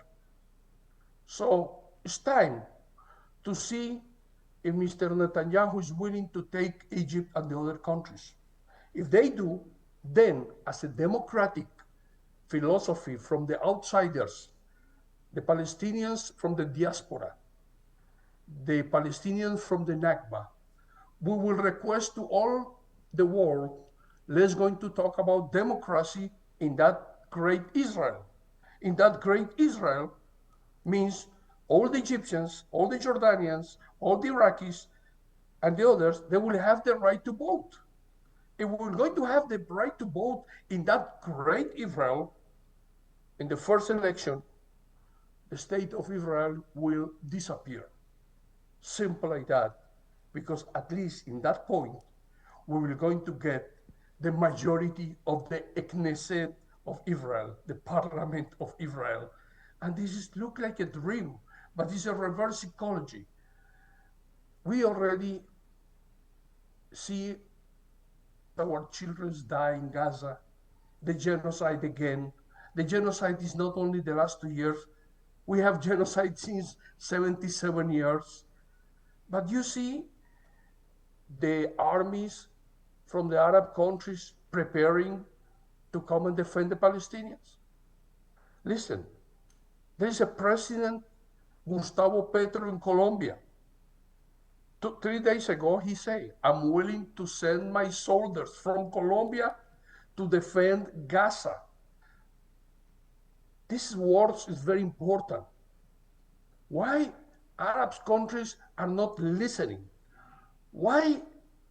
So it's time to see if Mr. Netanyahu is willing to take Egypt and the other countries. If they do, then as a democratic philosophy from the outsiders, the Palestinians from the diaspora, the Palestinians from the Nakba, we will request to all the world, let's going to talk about democracy in that great Israel. In that great Israel means all the Egyptians, all the Jordanians, all the Iraqis, and the others, they will have the right to vote. If we're going to have the right to vote in that great Israel, in the first election, the state of Israel will disappear. Simple like that, because at least in that point, we will going to get the majority of the Knesset of Israel, the parliament of Israel. And this is look like a dream, but it's a reverse psychology. We already see our children die in Gaza, the genocide again. The genocide is not only the last 2 years, we have genocide since 77 years. But you see the armies from the Arab countries preparing to come and defend the Palestinians. Listen, there is a president, Gustavo Petro, in Colombia. 3 days ago, he said, I'm willing to send my soldiers from Colombia to defend Gaza. This word is very important. Why Arab countries are not listening? Why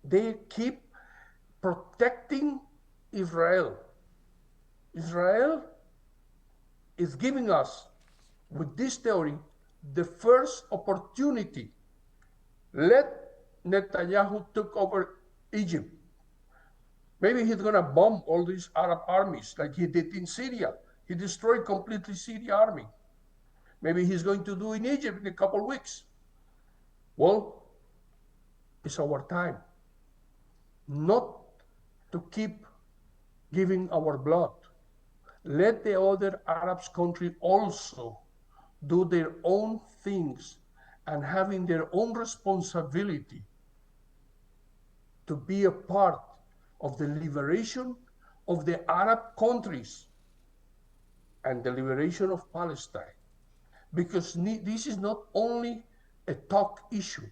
they keep protecting Israel? Israel is giving us, with this theory, the first opportunity. Let Netanyahu took over Egypt. Maybe he's gonna bomb all these Arab armies like he did in Syria. He destroyed completely Syria army. Maybe he's going to do in Egypt in a couple weeks. Well, it's our time not to keep giving our blood. Let the other Arab countries also do their own things and having their own responsibility to be a part of the liberation of the Arab countries and the liberation of Palestine. Because this is not only a talk issue,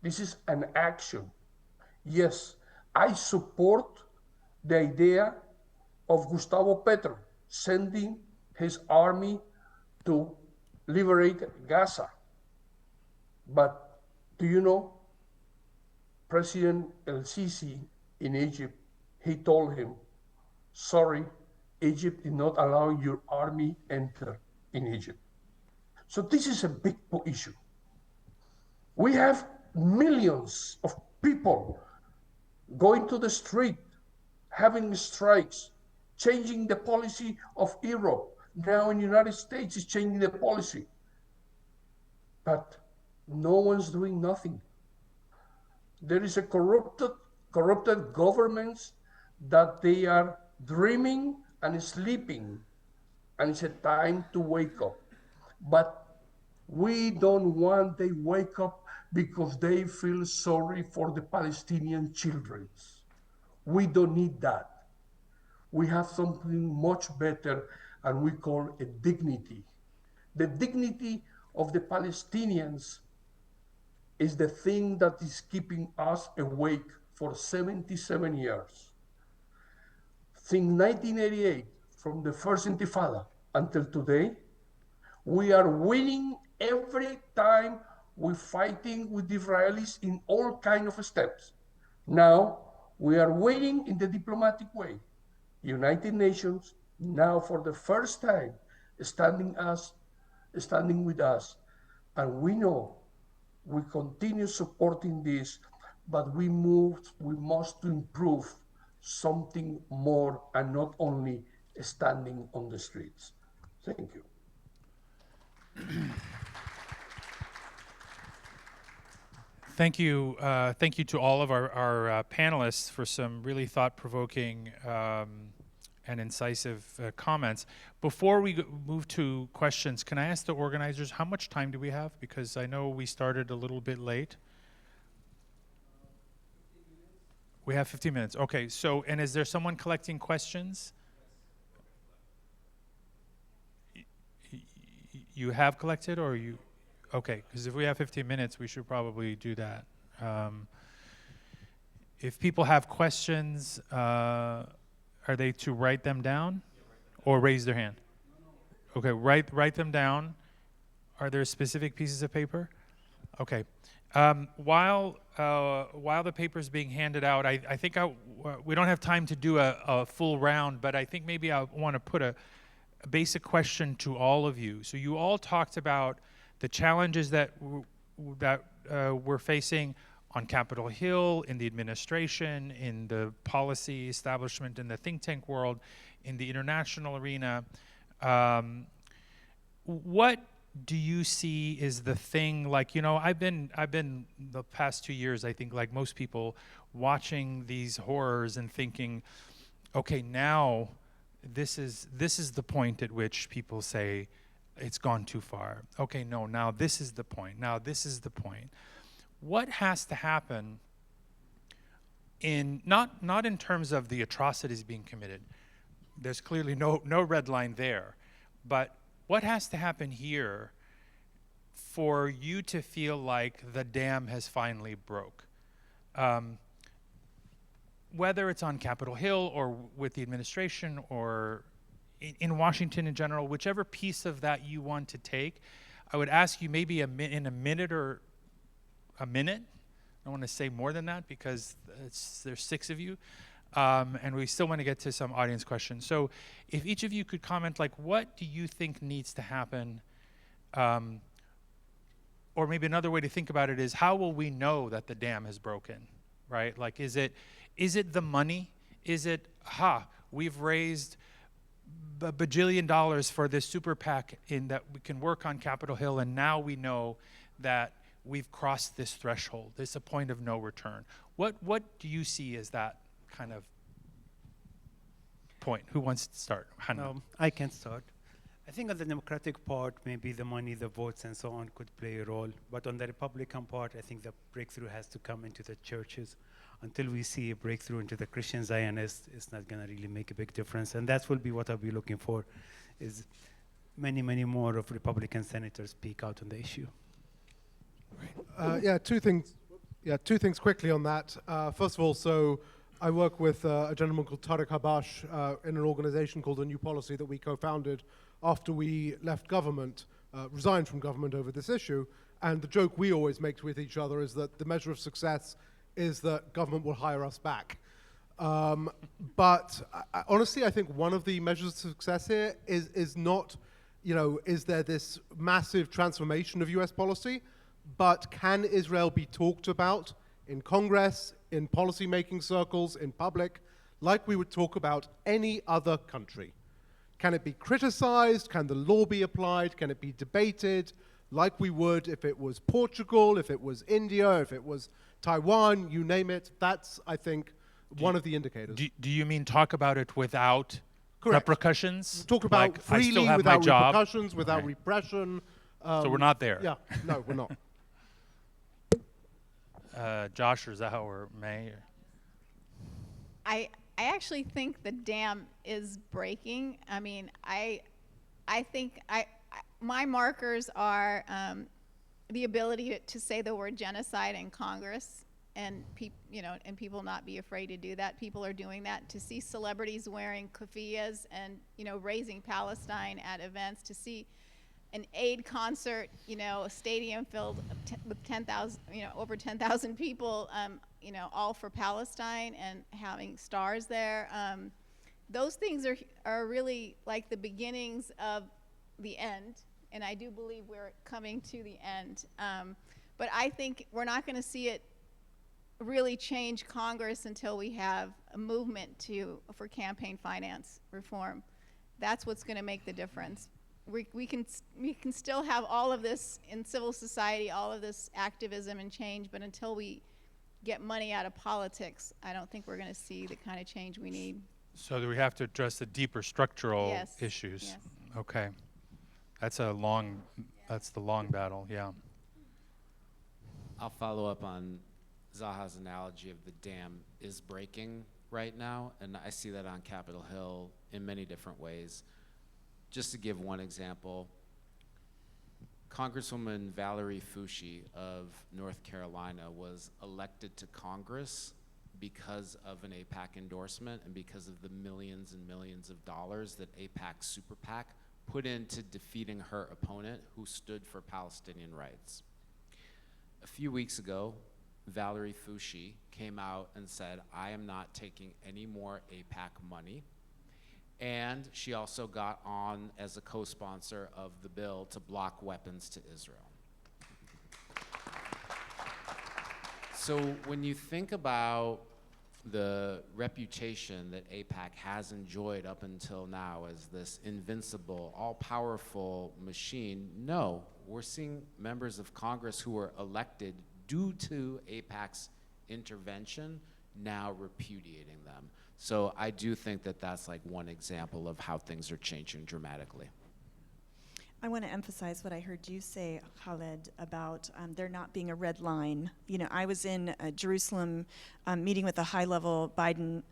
this is an action. Yes, I support the idea of Gustavo Petro sending his army to liberate Gaza. But do you know, President El-Sisi in Egypt, he told him, sorry, Egypt did not allow your army enter in Egypt. So this is a big issue. We have millions of people going to the street, having strikes, changing the policy of Europe. Now in the United States is changing the policy. But no one's doing nothing. There is a corrupted governments that they are dreaming and sleeping, and it's a time to wake up. But we don't want they wake up because they feel sorry for the Palestinian children. We don't need that. We have something much better, and we call it dignity. The dignity of the Palestinians is the thing that is keeping us awake for 77 years. Since 1988, from the first Intifada until today, we are winning every time we're fighting with the Israelis in all kinds of steps. Now, we are winning in the diplomatic way. United Nations, now for the first time, standing with us. And we know we continue supporting this, but we must improve something more and not only standing on the streets. Thank you. Thank you. Thank you to all of our panelists for some really thought-provoking and incisive comments. Before we move to questions, can I ask the organizers, how much time do we have? Because I know we started a little bit late. We have 15 minutes. Okay, so, and is there someone collecting questions? You have collected, or you? Okay, because if we have 15 minutes, we should probably do that. If people have questions, are they to write them down or raise their hand? Okay, write them down. Are there specific pieces of paper? Okay. While the paper is being handed out, I think we don't have time to do a full round, but I think maybe I want to put a basic question to all of you. So you all talked about the challenges that we're facing on Capitol Hill, in the administration, in the policy establishment, in the think tank world, in the international arena. What do you see is the thing, like, you know, I've been the past 2 years, I think, like most people, watching these horrors and thinking, okay, now this is the point at which people say it's gone too far. Okay, no, now this is the point. Now this is the point. What has to happen in not in terms of the atrocities being committed? There's clearly no red line there, but what has to happen here for you to feel like the dam has finally broke? whether it's on Capitol Hill or with the administration or in Washington in general, whichever piece of that you want to take, I would ask you maybe in a minute or a minute. I don't want to say more than that because there's 6 of you, and we still want to get to some audience questions. So if each of you could comment, like, what do you think needs to happen? Or maybe another way to think about it is, how will we know that the dam has broken, right? Like, is it the money? Is it, we've raised a bajillion dollars for this super PAC in that we can work on Capitol Hill, and now we know that we've crossed this threshold. It's a point of no return. What do you see as that kind of point? Who wants to start? Hanna. I can start. I think on the Democratic part, maybe the money, the votes, and so on could play a role. But on the Republican part, I think the breakthrough has to come into the churches. Until we see a breakthrough into the Christian Zionists, it's not going to really make a big difference. And that will be what I'll be looking for, is many, many more of Republican senators speak out on the issue. Two things quickly on that. First of all, so I work with a gentleman called Tariq Habash in an organization called A New Policy that we co-founded after we left government, resigned from government over this issue. And the joke we always make with each other is that the measure of success is that government will hire us back. But honestly, I think one of the measures of success here is not, is there this massive transformation of US policy, but can Israel be talked about in Congress, in policy-making circles, in public, like we would talk about any other country? Can it be criticized? Can the law be applied? Can it be debated like we would if it was Portugal, if it was India, if it was Taiwan, you name it? That's, I think, one of the indicators. Do you mean talk about it without Correct. Repercussions? Talk about like, I still freely, have without my job. repercussions, without Okay. repression. So we're not there. Yeah, no, we're not. Josh or Zaha or May? I actually think the dam is breaking. I mean, I think my markers are the ability to say the word genocide in Congress, and people not be afraid to do that. People are doing that. To see celebrities wearing kuffiyas and raising Palestine at events, to see an aid concert, a stadium filled with 10,000, over 10,000 people, all for Palestine and having stars there. Those things are really like the beginnings of the end, and I do believe we're coming to the end. But I think we're not going to see it really change Congress until we have a movement for campaign finance reform. That's what's going to make the difference. We can still have all of this in civil society, all of this activism and change, but until we get money out of politics, I don't think we're going to see the kind of change we need. So do we have to address the deeper structural issues? Yes. Okay. That's the long battle, yeah. I'll follow up on Zaha's analogy of the dam is breaking right now, and I see that on Capitol Hill in many different ways. Just to give one example, Congresswoman Valerie Foushee of North Carolina was elected to Congress because of an AIPAC endorsement and because of the millions and millions of dollars that AIPAC Super PAC put into defeating her opponent who stood for Palestinian rights. A few weeks ago, Valerie Foushee came out and said, I am not taking any more AIPAC money. And she also got on as a co-sponsor of the bill to block weapons to Israel. So when you think about the reputation that AIPAC has enjoyed up until now as this invincible, all-powerful machine, no, we're seeing members of Congress who were elected due to AIPAC's intervention now repudiating them. So I do think that that's like one example of how things are changing dramatically. I want to emphasize what I heard you say, Khaled, about there not being a red line. I was in Jerusalem meeting with a high-level Biden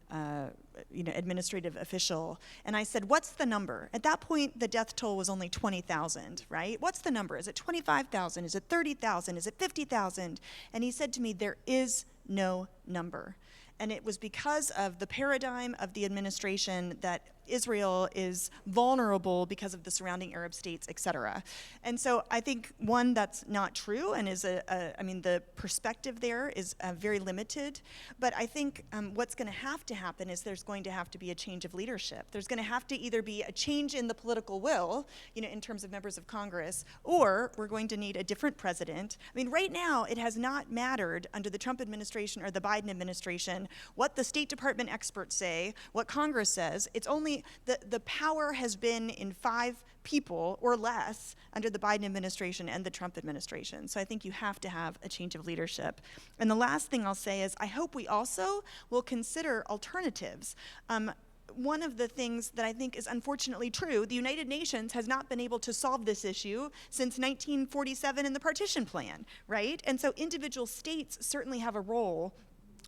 administrative official, and I said, what's the number? At that point, the death toll was only 20,000, right? What's the number? Is it 25,000? Is it 30,000? Is it 50,000? And he said to me, there is no number. And it was because of the paradigm of the administration that Israel is vulnerable because of the surrounding Arab states, et cetera. And so I think, one, that's not true, and is I mean, the perspective there is very limited. But I think what's going to happen is there's going to have to be a change of leadership. There's going to have to either be a change in the political will, you know, in terms of members of Congress, or we're going to need a different president. I mean, right now, it has not mattered under the Trump administration or the Biden administration what the State Department experts say, what Congress says. It's only the power has been in 5 people or less under the Biden administration and the Trump administration. So I think you have to have a change of leadership. And the last thing I'll say is I hope we also will consider alternatives. One of the things that I think is unfortunately true, the United Nations has not been able to solve this issue since 1947 in the partition plan, right? And so individual states certainly have a role.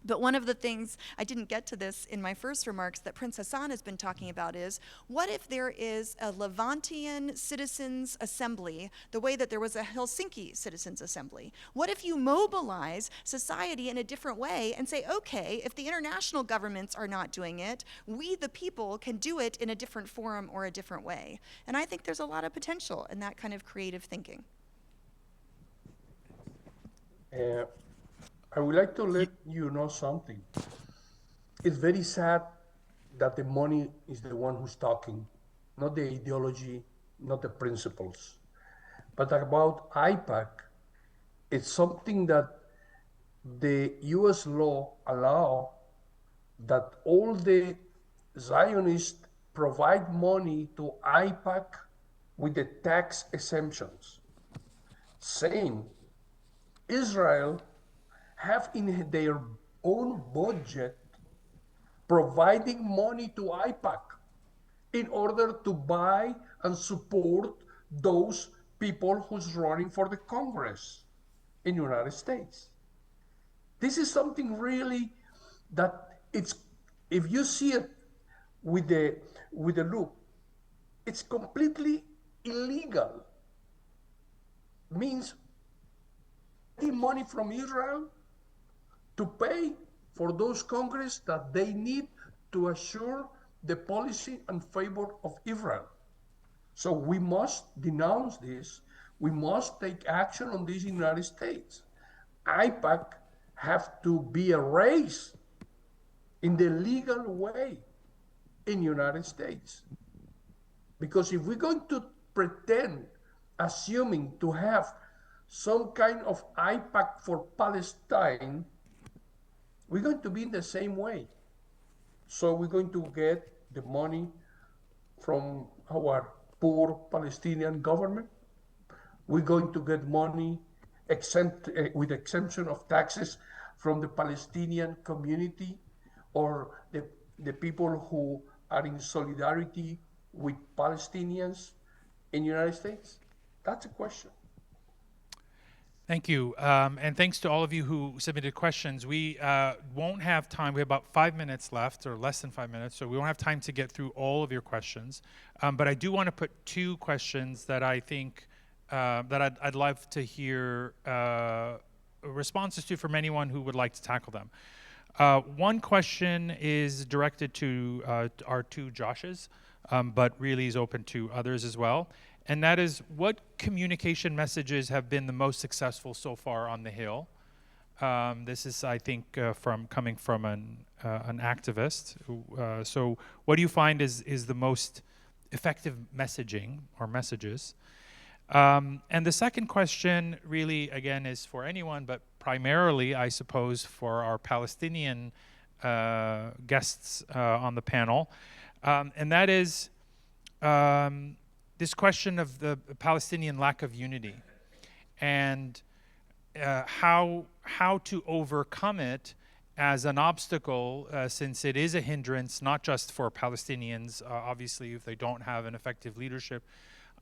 But one of the things, I didn't get to this in my first remarks, that Prince Hassan has been talking about is, what if there is a Levantian Citizens Assembly the way that there was a Helsinki Citizens Assembly? What if you mobilize society in a different way and say, okay, if the international governments are not doing it, we the people can do it in a different forum or a different way? And I think there's a lot of potential in that kind of creative thinking. I would like to let you know something. It's very sad that the money is the one who's talking, not the ideology, not the principles. But about IPAC, it's something that the US law allow that all the Zionists provide money to IPAC with the tax exemptions. Same, Israel have in their own budget providing money to IPAC in order to buy and support those people who's running for the Congress in the United States. This is something really that it's, if you see it with the loop, it's completely illegal. Means money from Israel to pay for those Congress that they need to assure the policy in favor of Israel. So we must denounce this. We must take action on this in the United States. IPAC have to be erased in the legal way in the United States. Because if we're going to pretend, assuming to have some kind of IPAC for Palestine, we're going to be in the same way. So we're going to get the money from our poor Palestinian government. We're going to get money with exemption of taxes from the Palestinian community or the people who are in solidarity with Palestinians in the United States. That's a question. Thank you, and thanks to all of you who submitted questions. We won't have time. We have about 5 minutes left, or less than 5 minutes, so we won't have time to get through all of your questions. But I do want to put 2 questions that I think that I'd love to hear responses to from anyone who would like to tackle them. One question is directed to our 2 Joshes, but really is open to others as well. And that is, what communication messages have been the most successful so far on the Hill? This is, I think, coming from an activist. So what do you find is the most effective messaging or messages? And the second question really, again, is for anyone, but primarily, I suppose, for our Palestinian guests on the panel. And that is, this question of the Palestinian lack of unity and how to overcome it as an obstacle, since it is a hindrance not just for Palestinians, obviously if they don't have an effective leadership,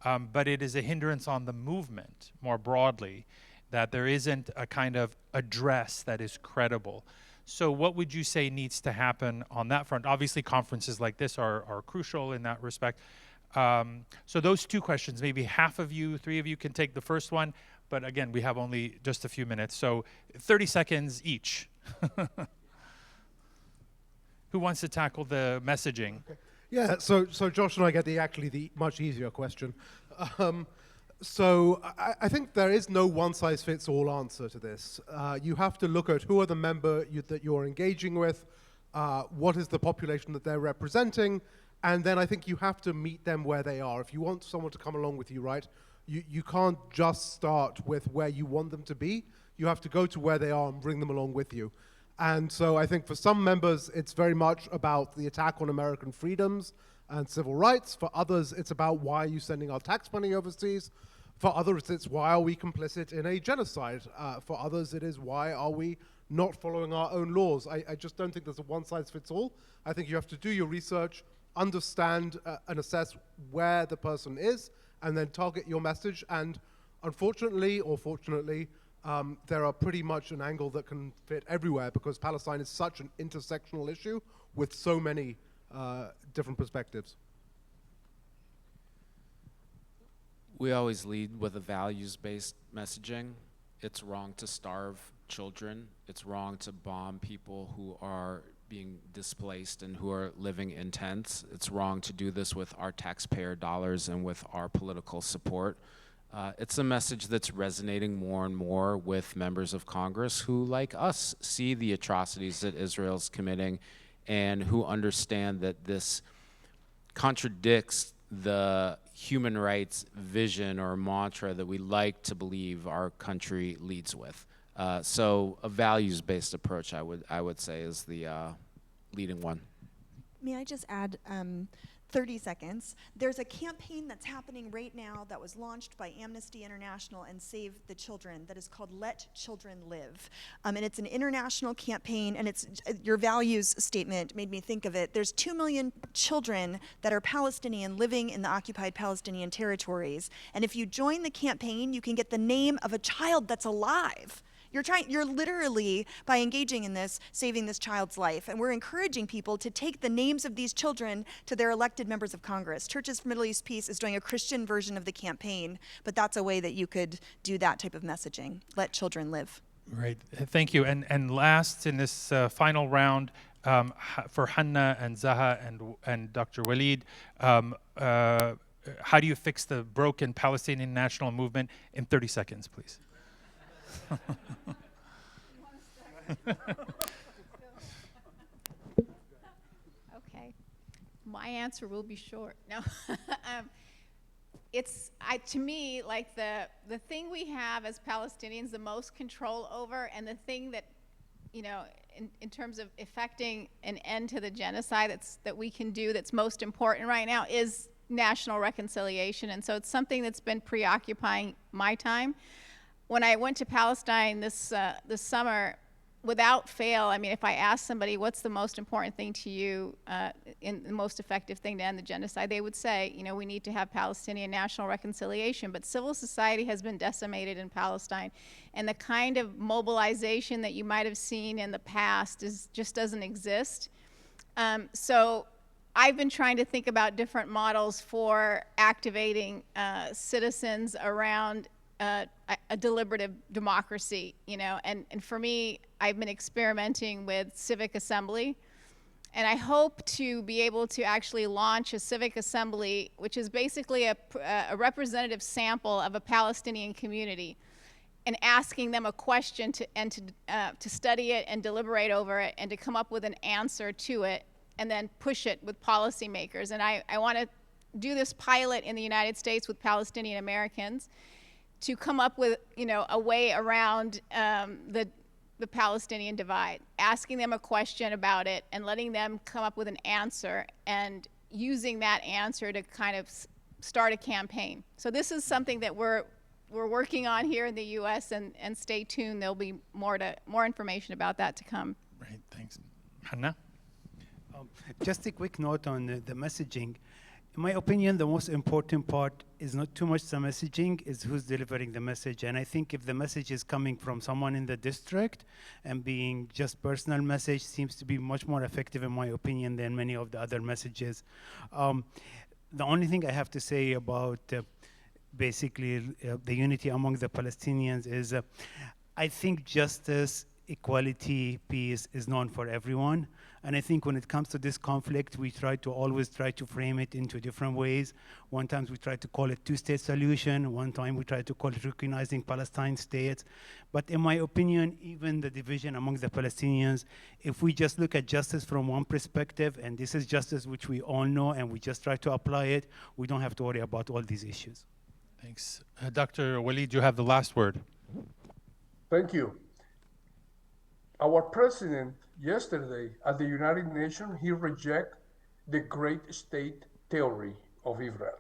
but it is a hindrance on the movement more broadly, that there isn't a kind of address that is credible. So what would you say needs to happen on that front? Obviously conferences like this are crucial in that respect. So those 2 questions, maybe half of you, 3 of you can take the first one, but again, we have only just a few minutes, so 30 seconds each. Who wants to tackle the messaging? Yeah, so Josh and I get the much easier question. So I think there is no one-size-fits-all answer to this. You have to look at who are the that you're engaging with, what is the population that they're representing, and then I think you have to meet them where they are. If you want someone to come along with you, right, you can't just start with where you want them to be. You have to go to where they are and bring them along with you. And so I think for some members, it's very much about the attack on American freedoms and civil rights. For others, it's about why are you sending our tax money overseas? For others, it's why are we complicit in a genocide? For others, it is why are we not following our own laws? I just don't think there's a one-size-fits-all. I think you have to do your research, understand and assess where the person is, and then target your message. And unfortunately, or fortunately, there are pretty much an angle that can fit everywhere because Palestine is such an intersectional issue with so many different perspectives. We always lead with a values-based messaging. It's wrong to starve children. It's wrong to bomb people who are being displaced and who are living in tents. It's wrong to do this with our taxpayer dollars and with our political support. It's a message that's resonating more and more with members of Congress who, like us, see the atrocities that Israel's committing and who understand that this contradicts the human rights vision or mantra that we like to believe our country leads with. So a values-based approach, I would say, is the leading one. May I just add 30 seconds? There's a campaign that's happening right now that was launched by Amnesty International and Save the Children that is called Let Children Live. And it's an international campaign, and it's your values statement made me think of it. There's 2 million children that are Palestinian living in the occupied Palestinian territories. And if you join the campaign, you can get the name of a child that's alive. You're literally, by engaging in this, saving this child's life. And we're encouraging people to take the names of these children to their elected members of Congress. Churches for Middle East Peace is doing a Christian version of the campaign, but that's a way that you could do that type of messaging. Let children live. Right, thank you. And last in this final round, for Hanna and Zaha and Dr. Walid, how do you fix the broken Palestinian national movement in 30 seconds, please? Okay, my answer will be short. No, to me, like the thing we have as Palestinians the most control over, and the thing that, you know, in terms of effecting an end to the genocide that we can do that's most important right now is national reconciliation. And so it's something that's been preoccupying my time. When I went to Palestine this summer, without fail, I mean, if I asked somebody what's the most important thing to you, the most effective thing to end the genocide, they would say, you know, we need to have Palestinian national reconciliation. But civil society has been decimated in Palestine, and the kind of mobilization that you might have seen in the past just doesn't exist. So I've been trying to think about different models for activating citizens around a deliberative democracy, you know, and for me, I've been experimenting with civic assembly, and I hope to be able to actually launch a civic assembly, which is basically a representative sample of a Palestinian community, and asking them a question to study it and deliberate over it and to come up with an answer to it, and then push it with policymakers. And I want to do this pilot in the United States with Palestinian Americans, to come up with, you know, a way around the Palestinian divide, asking them a question about it and letting them come up with an answer and using that answer to kind of start a campaign. So this is something that we're working on here in the U.S. and stay tuned. There'll be more information about that to come. Right, thanks. Hanna? Just a quick note on the messaging. In my opinion, the most important part is not too much the messaging, is who's delivering the message. And I think if the message is coming from someone in the district and being just personal message seems to be much more effective, in my opinion, than many of the other messages. The only thing I have to say about basically the unity among the Palestinians is I think justice, equality, peace is known for everyone. And I think when it comes to this conflict, we always try to frame it into different ways. One time we try to call it two-state solution. One time we try to call it recognizing Palestine state. But in my opinion, even the division among the Palestinians, if we just look at justice from one perspective, and this is justice which we all know, and we just try to apply it, we don't have to worry about all these issues. Thanks. Dr. Walid, you have the last word. Thank you. Our president yesterday at the United Nations, he rejected the great state theory of Israel,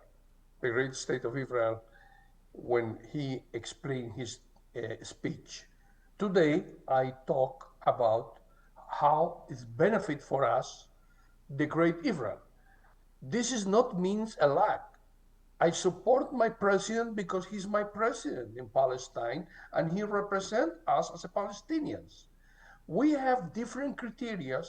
the great state of Israel, when he explained his speech. Today, I talk about how it's benefit for us, the great Israel. This is not means a lack. I support my president because he's my president in Palestine and he represents us as a Palestinians. We have different criteria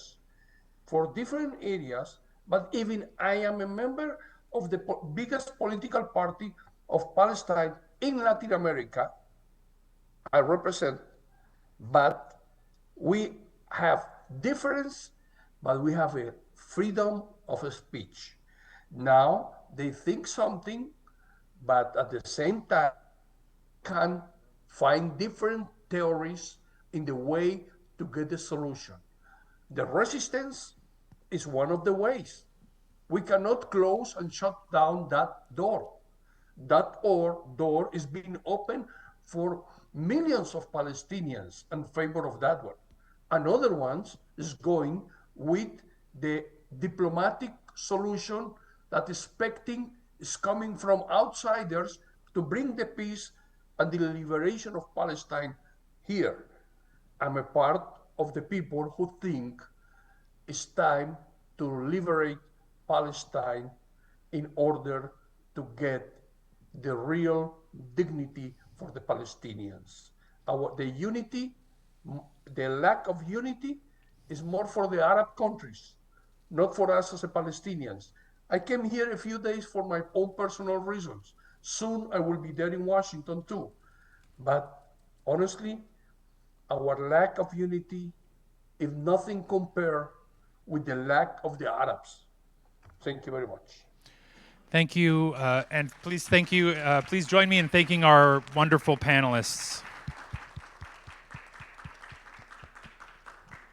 for different areas, but even I am a member of the biggest political party of Palestine in Latin America. I represent, but we have difference, but we have a freedom of speech. Now they think something, but at the same time can find different theories in the way to get the solution. The resistance is one of the ways. We cannot close and shut down that door. That door is being opened for millions of Palestinians in favor of that one. Another one is going with the diplomatic solution that is coming from outsiders to bring the peace and the liberation of Palestine here. I'm a part of the people who think it's time to liberate Palestine in order to get the real dignity for the Palestinians. The unity, the lack of unity is more for the Arab countries, not for us as a Palestinians. I came here a few days for my own personal reasons. Soon I will be there in Washington too. But honestly, our lack of unity is nothing compared with the lack of the Arabs. Thank you very much. Thank you, and please please join me in thanking our wonderful panelists.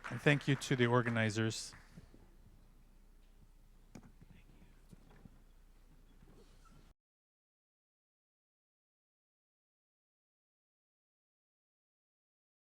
And thank you to the organizers.